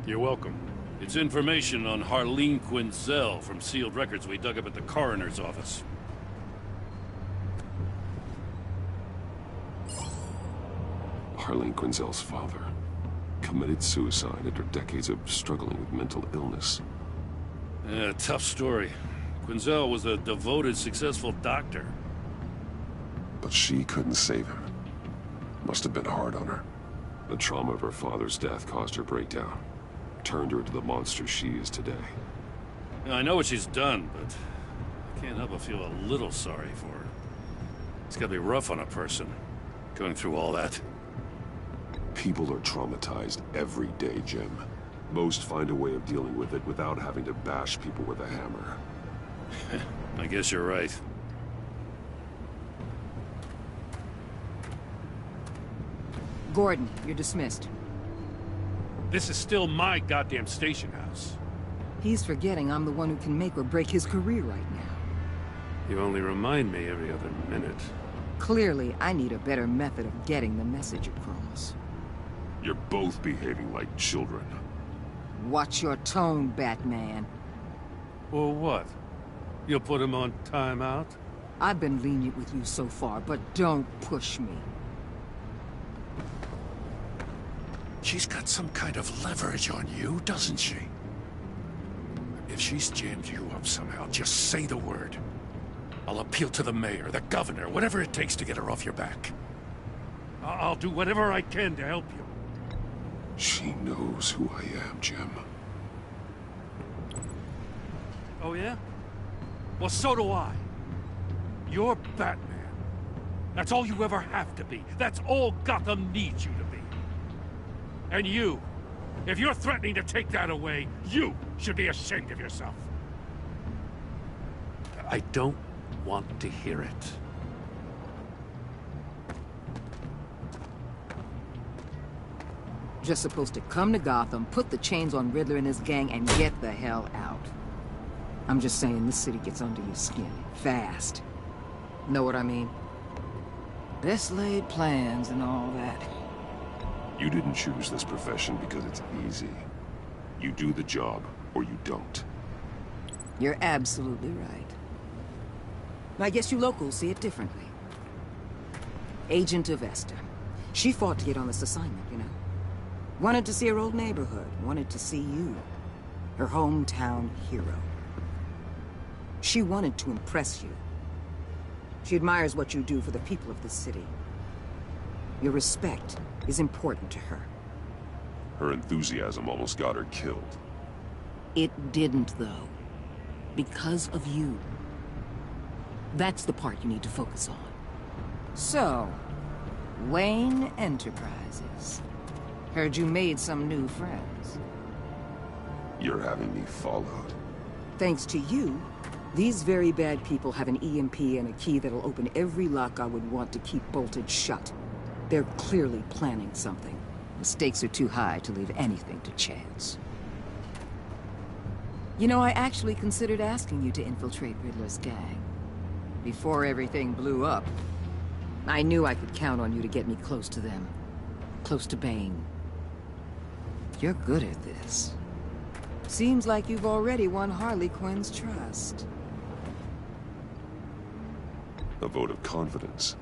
you're welcome. It's information on Harleen Quinzel from sealed records we dug up at the coroner's office. Harleen Quinzel's father committed suicide after decades of struggling with mental illness. Yeah, tough story. Quinzel was a devoted, successful doctor. But she couldn't save him. Must have been hard on her. The trauma of her father's death caused her breakdown. Turned her into the monster she is today. Yeah, I know what she's done, but I can't help but feel a little sorry for her. It's gotta be rough on a person, going through all that. People are traumatized every day, Jim. Most find a way of dealing with it without having to bash people with a hammer. I guess you're right. Gordon, you're dismissed. This is still my goddamn station house. He's forgetting I'm the one who can make or break his career right now. You only remind me every other minute. Clearly, I need a better method of getting the message across. You're both behaving like children. Watch your tone, Batman. Or what? You'll put him on timeout? I've been lenient with you so far, but don't push me. She's got some kind of leverage on you, doesn't she? If she's jammed you up somehow, just say the word. I'll appeal to the mayor, the governor, whatever it takes to get her off your back. I'll do whatever I can to help you. She knows who I am, Jim. Oh, yeah? Well, so do I. You're Batman. That's all you ever have to be. That's all Gotham needs you to be. And you, if you're threatening to take that away, you should be ashamed of yourself. I don't want to hear it. Just supposed to come to Gotham, put the chains on Riddler and his gang, and get the hell out. I'm just saying, this city gets under your skin. Fast. Know what I mean? Best laid plans and all that. You didn't choose this profession because it's easy. You do the job, or you don't. You're absolutely right. I guess you locals see it differently. Agent of Esther. She fought to get on this assignment, you know. Wanted to see her old neighborhood. Wanted to see you. Her hometown hero. She wanted to impress you. She admires what you do for the people of this city. Your respect is important to her. Her enthusiasm almost got her killed. It didn't, though. Because of you. That's the part you need to focus on. So, Wayne Enterprises. Heard you made some new friends. You're having me followed. Thanks to you, these very bad people have an EMP and a key that'll open every lock I would want to keep bolted shut. They're clearly planning something. The stakes are too high to leave anything to chance. You know, I actually considered asking you to infiltrate Riddler's gang. Before everything blew up, I knew I could count on you to get me close to them. Close to Bane. You're good at this. Seems like you've already won Harley Quinn's trust. A vote of confidence.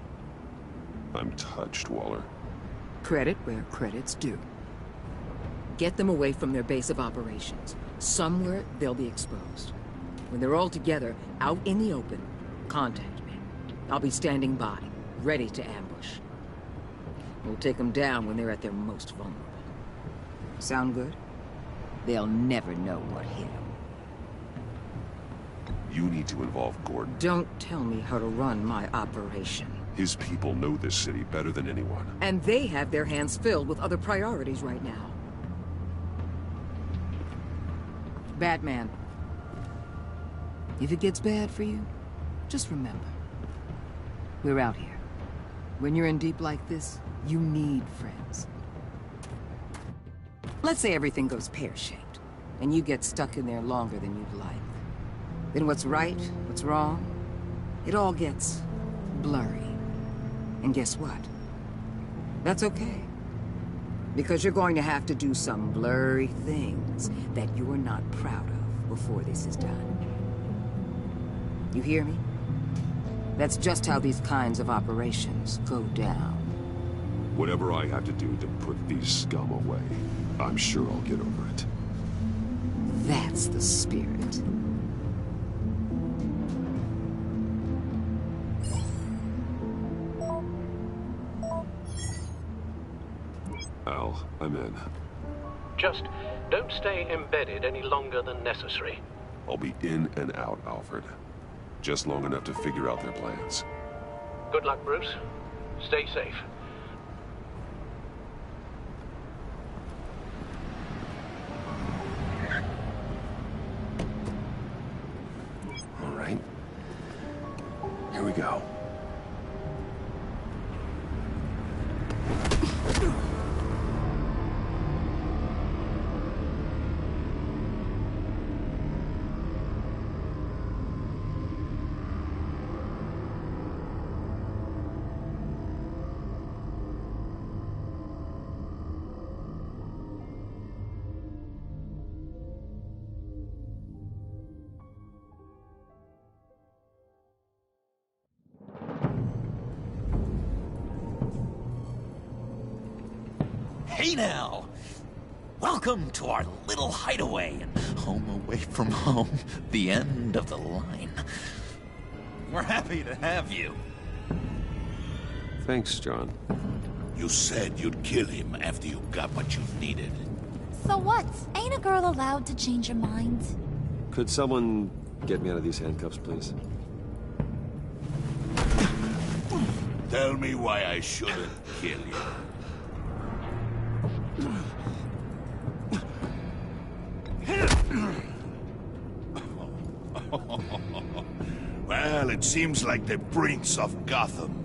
I'm touched, Waller. Credit where credit's due. Get them away from their base of operations. Somewhere they'll be exposed. When they're all together, out in the open, contact me. I'll be standing by, ready to ambush. We'll take them down when they're at their most vulnerable. Sound good? They'll never know what hit them. You need to involve Gordon. Don't tell me how to run my operation. His people know this city better than anyone. And they have their hands filled with other priorities right now. Batman. If it gets bad for you, just remember. We're out here. When you're in deep like this, you need friends. Let's say everything goes pear-shaped, and you get stuck in there longer than you'd like. Then what's right, what's wrong, it all gets blurry. And guess what? That's okay. Because you're going to have to do some blurry things that you're not proud of before this is done. You hear me? That's just how these kinds of operations go down. Whatever I have to do to put these scum away, I'm sure I'll get over it. That's the spirit. Al, I'm in. Just don't stay embedded any longer than necessary. I'll be in and out, Alfred. Just long enough to figure out their plans. Good luck, Bruce. Stay safe. All right. Here we go. Hey now! Welcome to our little hideaway and home away from home. The end of the line. We're happy to have you. Thanks, John. You said you'd kill him after you got what you needed. So what? Ain't a girl allowed to change her mind? Could someone get me out of these handcuffs, please? Tell me why I shouldn't kill you. Well, it seems like the Prince of Gotham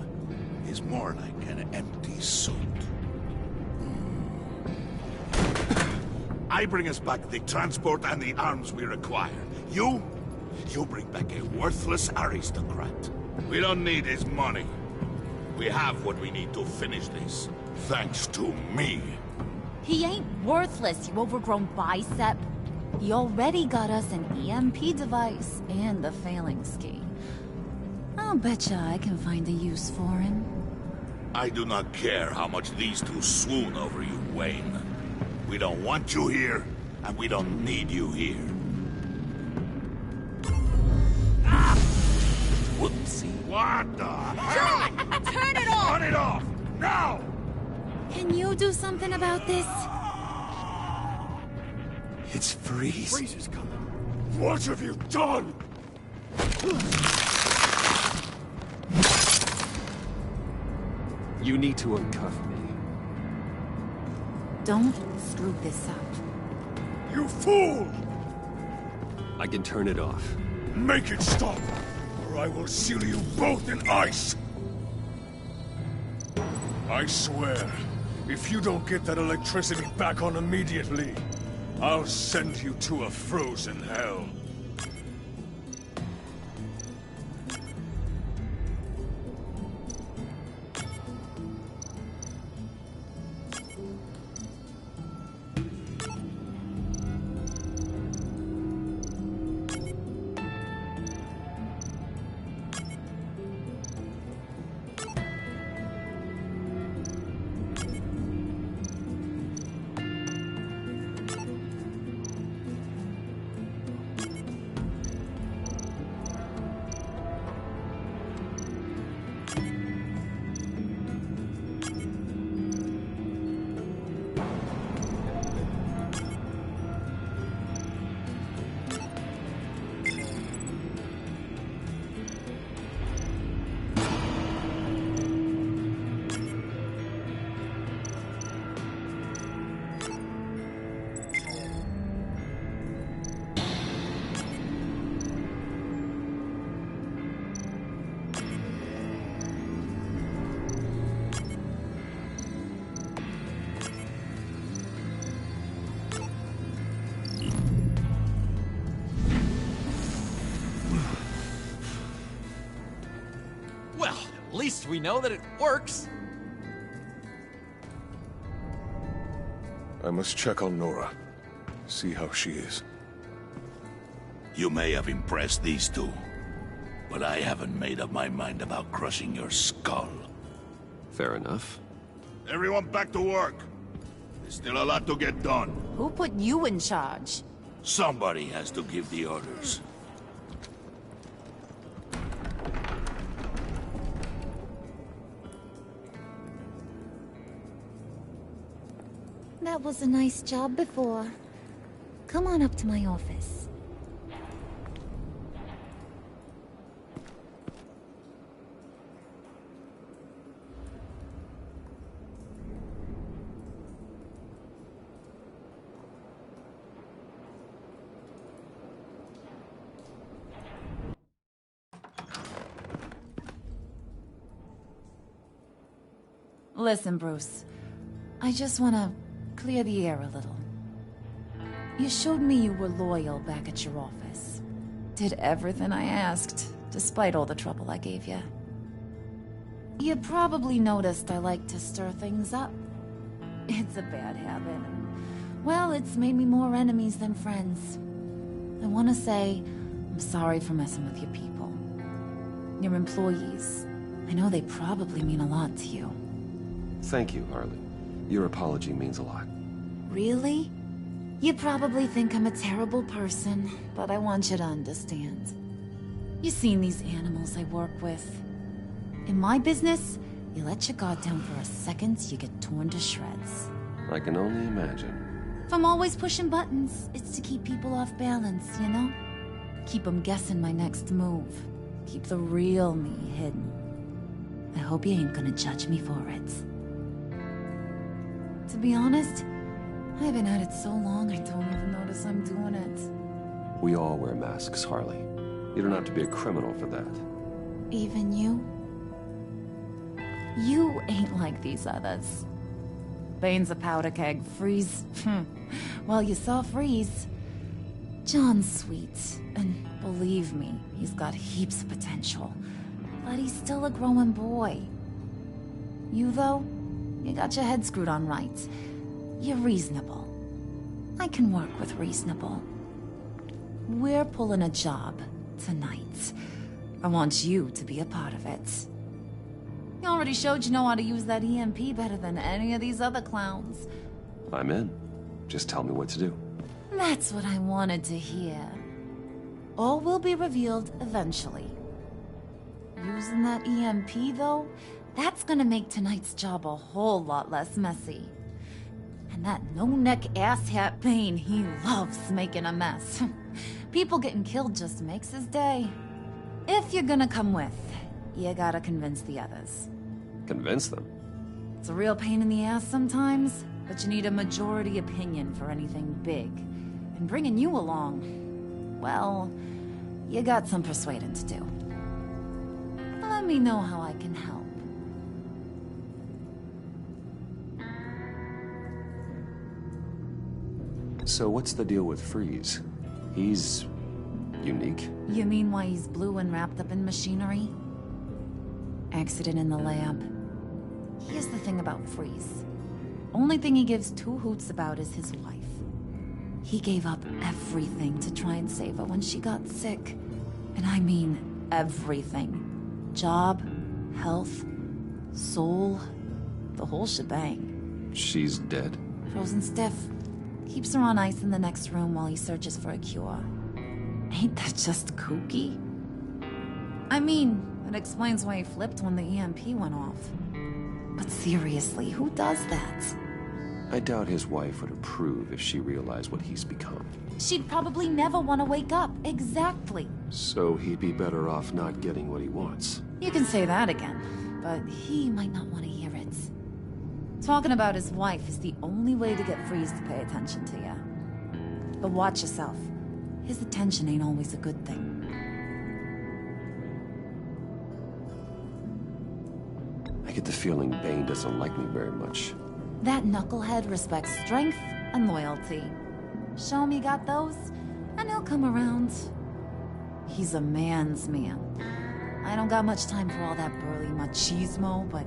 is more like an empty suit. I bring us back the transport and the arms we require. You bring back a worthless aristocrat. We don't need his money. We have what we need to finish this, thanks to me. He ain't worthless, you overgrown bicep. He already got us an EMP device and the failing ski. I'll betcha I can find a use for him. I do not care how much these two swoon over you, Wayne. We don't want you here, and we don't need you here. Ah! Whoopsie. What the hell? John! Turn it off! Turn it off! Now! Can you do something about this? It's Freeze. Freeze is coming. What have you done? You need to uncuff me. Don't screw this up. You fool! I can turn it off. Make it stop, or I will seal you both in ice! I swear, if you don't get that electricity back on immediately, I'll send you to a frozen hell. At least we know that it works. I must check on Nora. See how she is. You may have impressed these two, but I haven't made up my mind about crushing your skull. Fair enough. Everyone back to work. There's still a lot to get done. Who put you in charge? Somebody has to give the orders. That was a nice job before. Come on up to my office. Listen, Bruce. I just want to clear the air a little. You showed me you were loyal back at your office. Did everything I asked, despite all the trouble I gave you. You probably noticed I like to stir things up. It's a bad habit. Well, it's made me more enemies than friends. I want to say, I'm sorry for messing with your people. Your employees. I know they probably mean a lot to you. Thank you, Harley. Your apology means a lot. Really? You probably think I'm a terrible person, but I want you to understand. You've seen these animals I work with. In my business, you let your guard down for a second, you get torn to shreds. I can only imagine. If I'm always pushing buttons, it's to keep people off balance, you know? Keep them guessing my next move. Keep the real me hidden. I hope you ain't gonna judge me for it. To be honest, I've been at it so long I don't even notice I'm doing it. We all wear masks, Harley. You don't have to be a criminal for that. Even you? You ain't like these others. Bane's a powder keg. Freeze. Well, you saw Freeze. John's sweet, and believe me, he's got heaps of potential. But he's still a growing boy. You, though? You got your head screwed on right. You're reasonable. I can work with reasonable. We're pulling a job tonight. I want you to be a part of it. You already showed you know how to use that EMP better than any of these other clowns. I'm in. Just tell me what to do. That's what I wanted to hear. All will be revealed eventually. Using that EMP, though, that's gonna make tonight's job a whole lot less messy. And that no-neck asshat Bane, he loves making a mess. People getting killed just makes his day. If you're gonna come with, you gotta convince the others. Convince them? It's a real pain in the ass sometimes, but you need a majority opinion for anything big. And bringing you along, well, you got some persuading to do. Let me know how I can help. So what's the deal with Freeze? He's unique. You mean why he's blue and wrapped up in machinery? Accident in the lab. Here's the thing about Freeze. Only thing he gives two hoots about is his wife. He gave up everything to try and save her when she got sick. And I mean everything. Job, health, soul, the whole shebang. She's dead? Frozen stiff. Keeps her on ice in the next room while he searches for a cure. Ain't that just kooky? I mean, it explains why he flipped when the EMP went off. But seriously, who does that? I doubt his wife would approve if she realized what he's become. She'd probably never want to wake up. Exactly. So he'd be better off not getting what he wants. You can say that again, but he might not want to hear it. Talking about his wife is the only way to get Freeze to pay attention to you. But watch yourself. His attention ain't always a good thing. I get the feeling Bane doesn't like me very much. That knucklehead respects strength and loyalty. Show him you got those, and he'll come around. He's a man's man. I don't got much time for all that burly machismo, but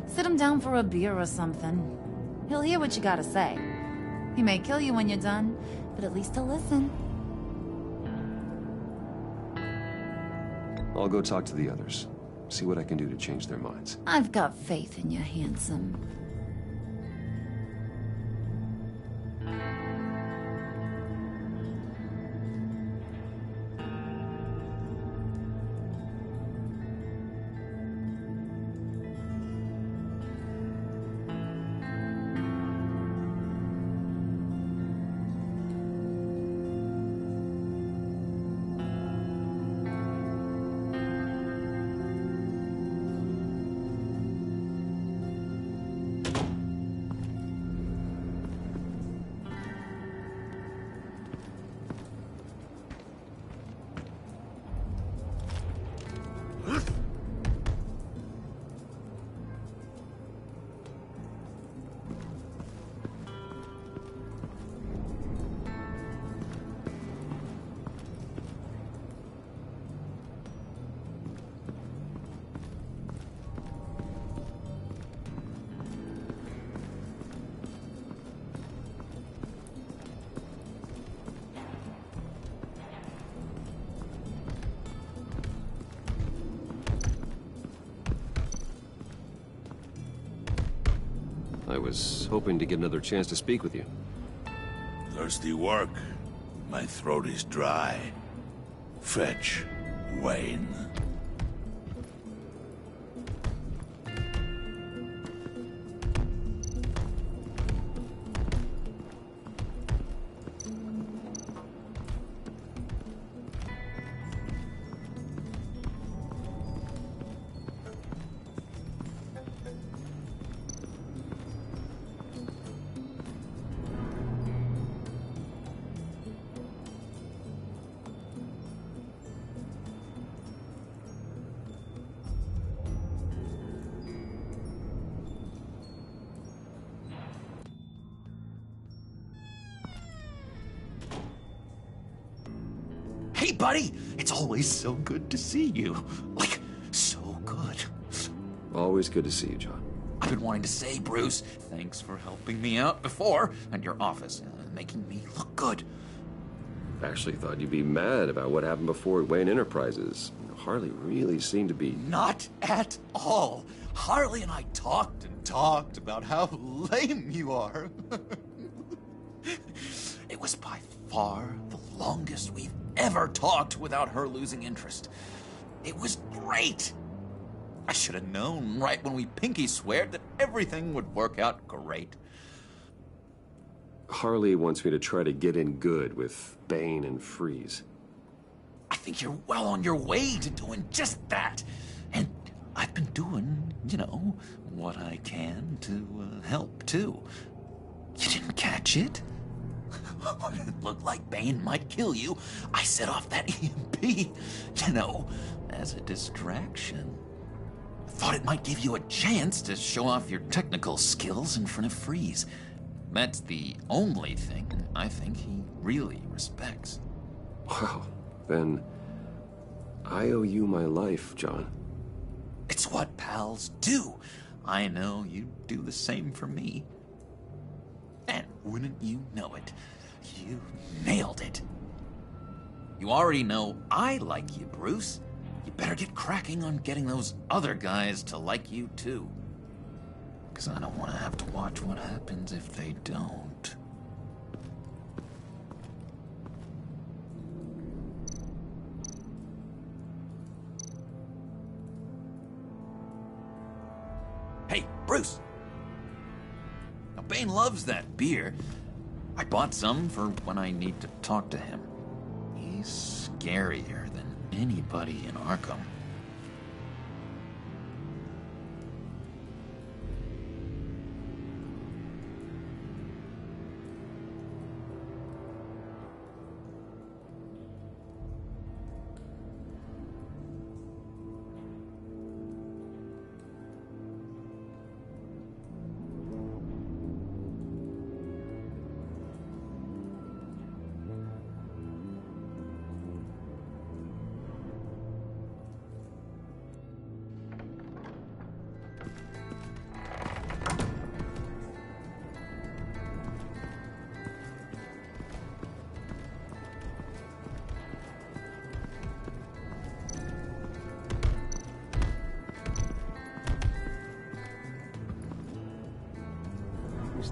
sit him down for a beer or something. He'll hear what you gotta say. He may kill you when you're done, but at least he'll listen. I'll go talk to the others. See what I can do to change their minds. I've got faith in you, handsome. I was hoping to get another chance to speak with you. Thirsty work? My throat is dry. Fetch, Wayne. Hey, buddy! It's always so good to see you. Like, so good. Always good to see you, John. I've been wanting to say, Bruce, thanks for helping me out before, and your office, making me look good. Actually thought you'd be mad about what happened before at Wayne Enterprises. Harley really seemed to be... Not at all. Harley and I talked and talked about how lame you are. It was by far the longest we've ever talked without her losing interest. It was great. I should have known right when we pinky sweared that everything would work out great. Harley wants me to try to get in good with Bane and Freeze. I think you're well on your way to doing just that. And I've been doing, you know, what I can to help, too. You didn't catch it? It looked like Bane might kill you. I set off that EMP, you know, as a distraction. Thought it might give you a chance to show off your technical skills in front of Freeze. That's the only thing I think he really respects. Wow, then I owe you my life, John. It's what pals do. I know you do the same for me. And wouldn't you know it, you nailed it. You already know I like you, Bruce. You better get cracking on getting those other guys to like you, too. Because I don't want to have to watch what happens if they don't. Hey, Bruce! Now, Bane loves that beer. I bought some for when I need to talk to him. He's scarier than anybody in Arkham.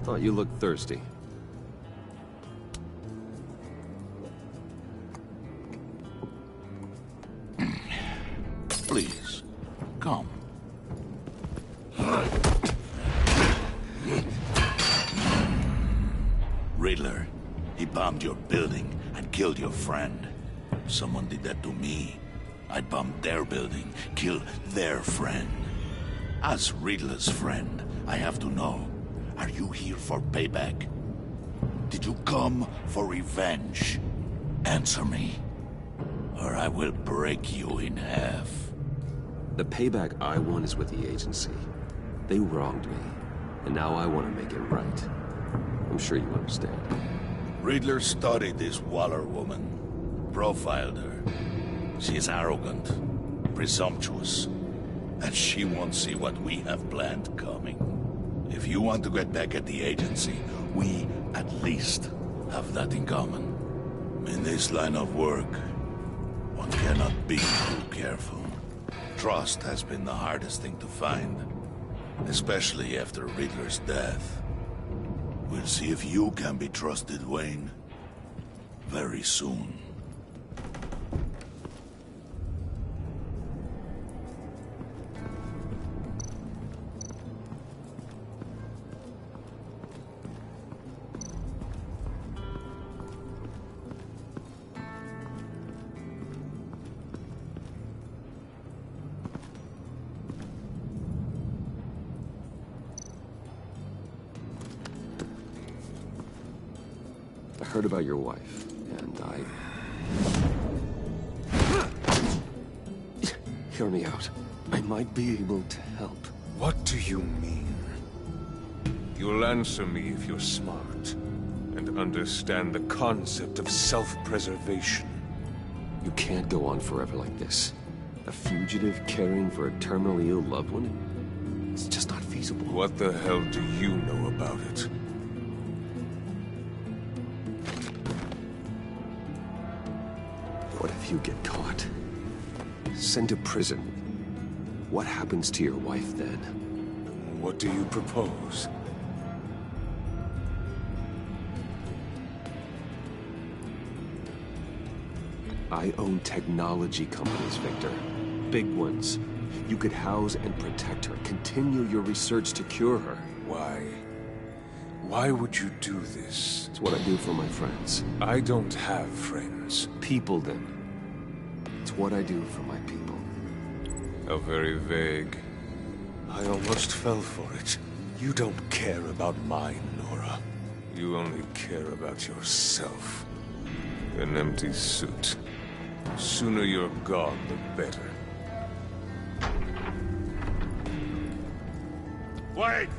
Thought you looked thirsty. Please, come. Riddler, he bombed your building and killed your friend. Someone did that to me. I bombed their building, killed their friend. As Riddler's friend, I have to know, are you here for payback? Did you come for revenge? Answer me, or I will break you in half. The payback I want is with the agency. They wronged me, and now I want to make it right. I'm sure you understand. Riddler studied this Waller woman, profiled her. She is arrogant, presumptuous, and she won't see what we have planned coming. If you want to get back at the agency, we at least have that in common. In this line of work, one cannot be too careful. Trust has been the hardest thing to find, especially after Riddler's death. We'll see if you can be trusted, Wayne, very soon. I heard about your wife, and Hear me out. I might be able to help. What do you mean? You'll answer me if you're smart, and understand the concept of self-preservation. You can't go on forever like this. A fugitive caring for a terminally ill loved one? It's just not feasible. What the hell do you know about it? What if you get caught? Sent to prison? What happens to your wife then? What do you propose? I own technology companies, Victor. Big ones. You could house and protect her. Continue your research to cure her. Why? Why would you do this? It's what I do for my friends. I don't have friends. People, then. It's what I do for my people. How very vague. I almost fell for it. You don't care about mine, Nora. You only care about yourself. An empty suit. Sooner you're gone, the better. Wait!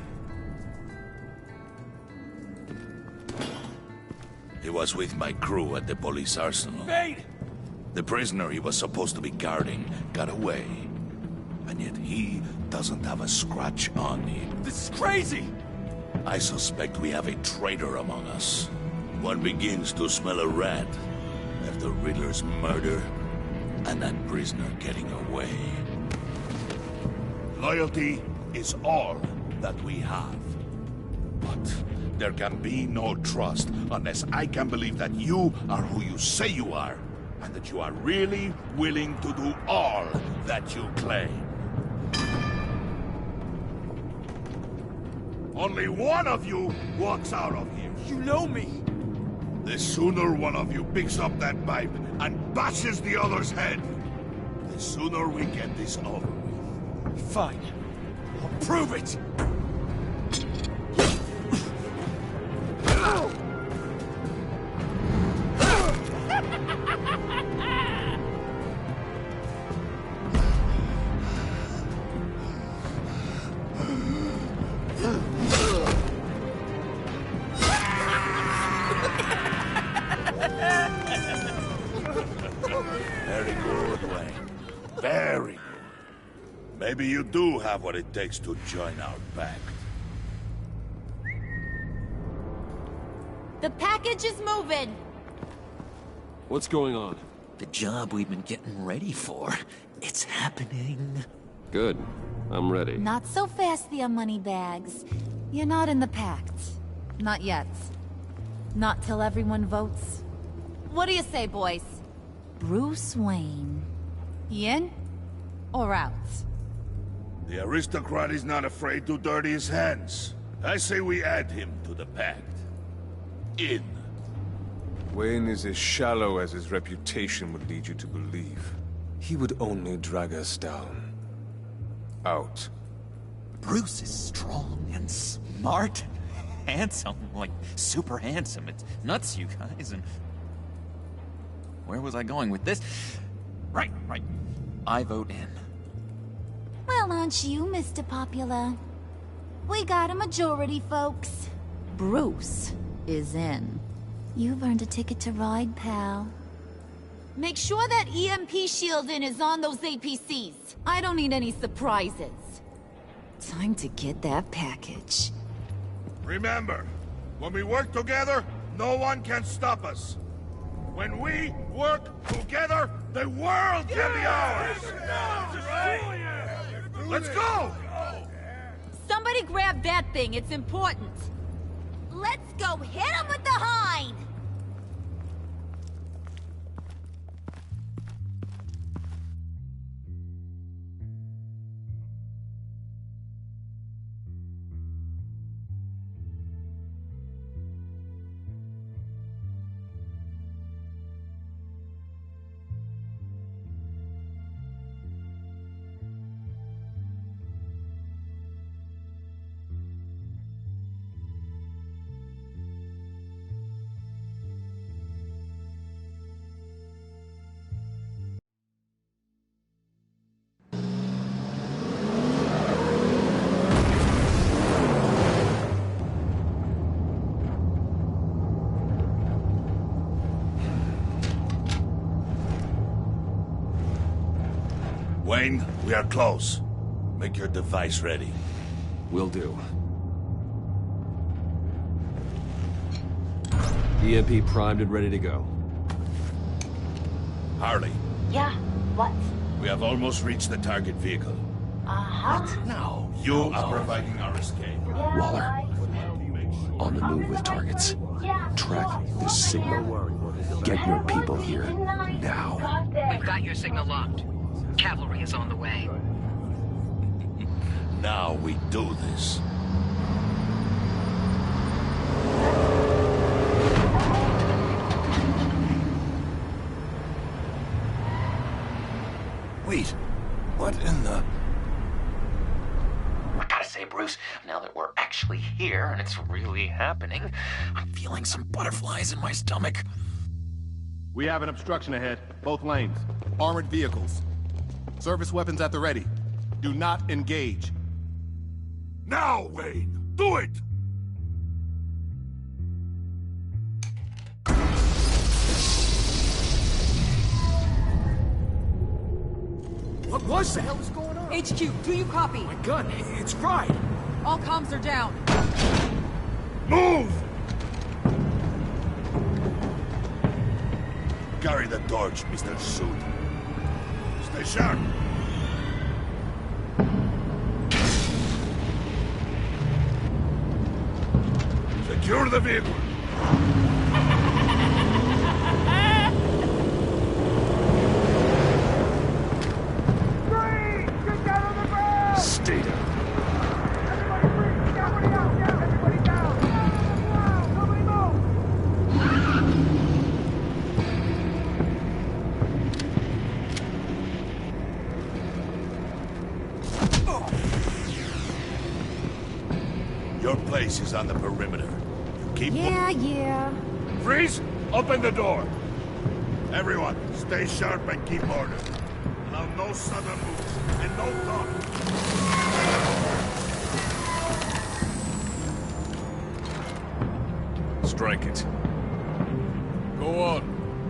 He was with my crew at the police arsenal. Wait! The prisoner he was supposed to be guarding got away. And yet he doesn't have a scratch on him. This is crazy! I suspect we have a traitor among us. One begins to smell a rat after Riddler's murder and that prisoner getting away. Loyalty is all that we have. But there can be no trust unless I can believe that you are who you say you are, and that you are really willing to do all that you claim. Only one of you walks out of here. You know me! The sooner one of you picks up that pipe and bashes the other's head, the sooner we get this over with. Fine. I'll prove it! Very good, Wayne. Very good. Maybe you do have what it takes to join our pact. The package is moving. What's going on? The job we've been getting ready for. It's happening. Good. I'm ready. Not so fast, the moneybags. You're not in the pact. Not yet. Not till everyone votes. What do you say, boys? Bruce Wayne. He in? Or out? The aristocrat is not afraid to dirty his hands. I say we add him to the pact. In. Wayne is as shallow as his reputation would lead you to believe. He would only drag us down. Out. Bruce is strong and smart, handsome, like super handsome. It's nuts, you guys, and... Where was I going with this? Right. I vote in. Well, aren't you, Mr. Popular? We got a majority, folks. Bruce is in. You've earned a ticket to ride, pal. Make sure that EMP shielding is on those APCs. I don't need any surprises. Time to get that package. Remember, when we work together, no one can stop us. When we work together, the world can be ours! Let's go! Somebody grab that thing, it's important. Let's go hit him with the hind! Wayne, we are close. Make your device ready. Will do. EMP primed and ready to go. Harley. Yeah, what? We have almost reached the target vehicle. What? No. You are providing our escape. Waller. On the move with targets. Track this signal. Get your people here now. We've got your signal locked. Cavalry is on the way. Now we do this. Wait, what in the... I gotta say, Bruce, now that we're actually here and it's really happening, I'm feeling some butterflies in my stomach. We have an obstruction ahead, both lanes. Armored vehicles. Service weapons at the ready. Do not engage. Now, Wayne! Do it! What was that? What the hell is going on? HQ, do you copy? My gun, it's fried. All comms are down. Move! Carry the torch, Mr. Suit. Stay sharp. Secure the vehicle. Stay down. Your place is on the perimeter. Keep... Yeah. Freeze! Open the door! Everyone, stay sharp and keep order. Allow no sudden moves, and no talk. Strike it. Go on.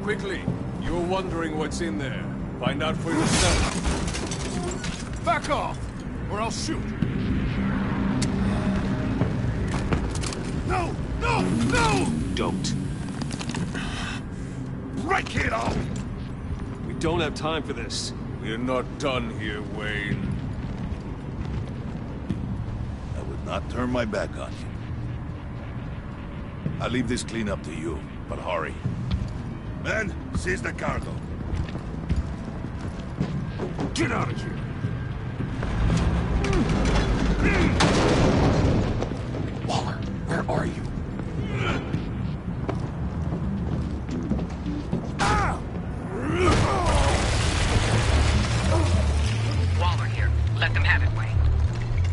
Quickly. You're wondering what's in there. Find out for yourself. Back off, or I'll shoot. No! No! No! Don't. Break it all! We don't have time for this. We're not done here, Wayne. I would not turn my back on you. I'll leave this cleanup to you, but hurry. Men, seize the cargo. Get out of here! Waller, where are you? Waller here. Let them have it, Wayne.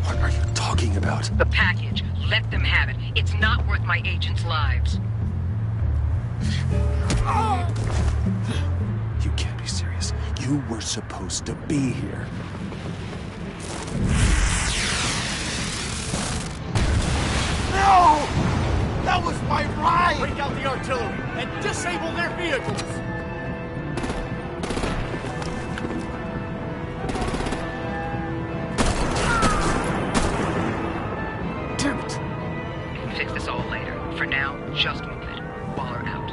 What are you talking about? The package. Let them have it. It's not worth my agents' lives. You can't be serious. You were supposed to be here. No! That was my ride! Break out the artillery and disable their vehicles! Damn it! We can fix this all later. For now, just move it. Waller out.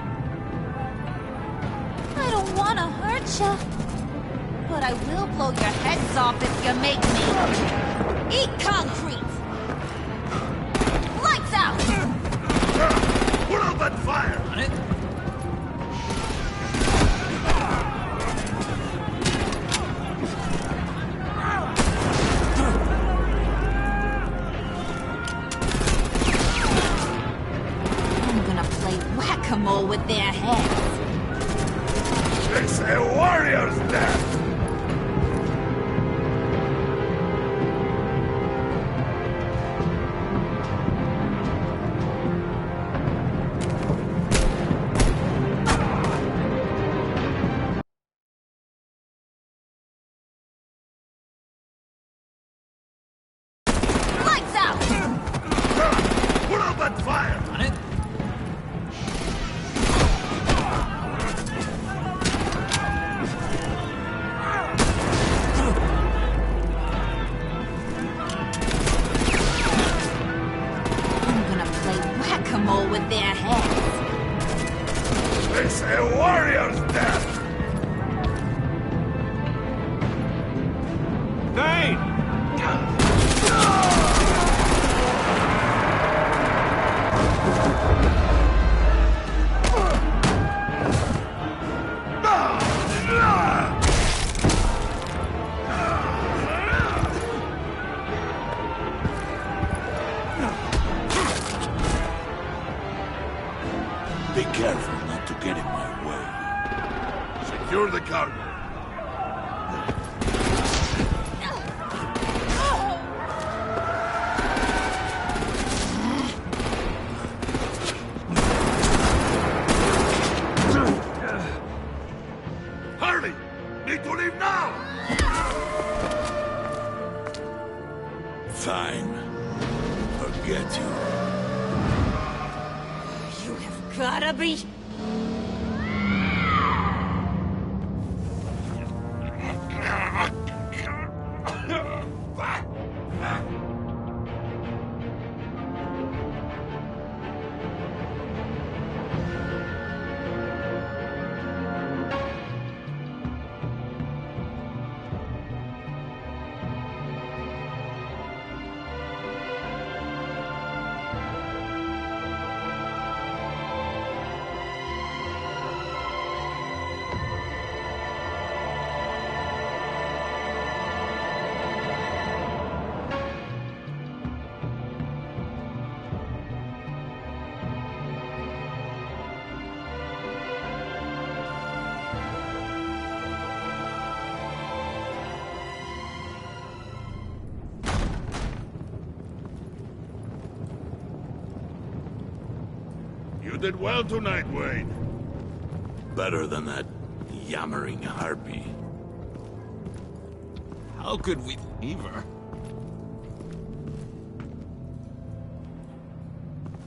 I don't want to hurt ya. But I will blow your heads off if you make me. Eat concrete! Lights out! Put out that fire! On it? I'm gonna play whack-a-mole with their heads. It's a warrior's death! Lights out! Put out that fire! On it? I'm gonna play whack-a-mole with their heads. It's a warrior's death! Hey! Be careful not to get in my way. Secure the cargo. Hurry! Need to leave now! Fine. Forget you. You have gotta be... You did well tonight, Wayne. Better than that yammering harpy. How could we leave her?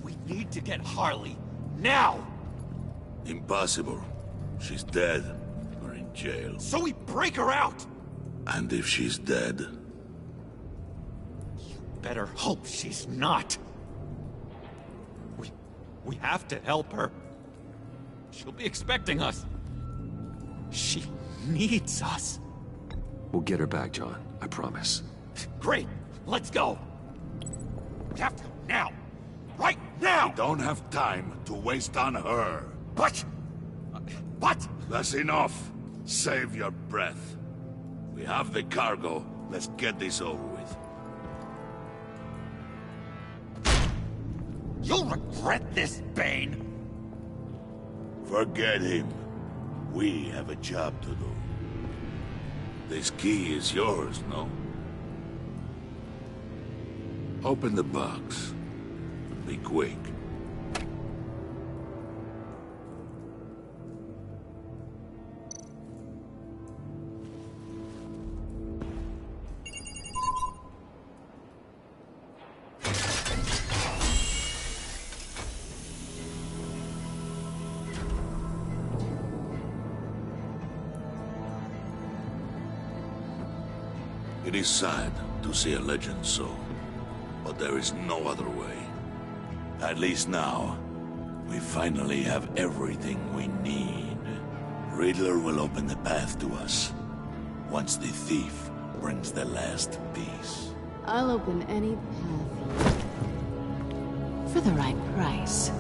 We need to get Harley. Now! Impossible. She's dead. Or in jail. So we break her out! And if she's dead... Better hope she's not. We have to help her. She'll be expecting us. She needs us. We'll get her back, John. I promise. Great. Let's go. We have to now. Right Now! We don't have time to waste on her. What? What? That's enough. Save your breath. We have the cargo. Let's get this over with. You'll regret this, Bane. Forget him. We have a job to do. This key is yours, no? Open the box. Be quick. It is sad to see a legend so, but there is no other way. At least now, we finally have everything we need. Riddler will open the path to us, once the thief brings the last piece. I'll open any path for the right price.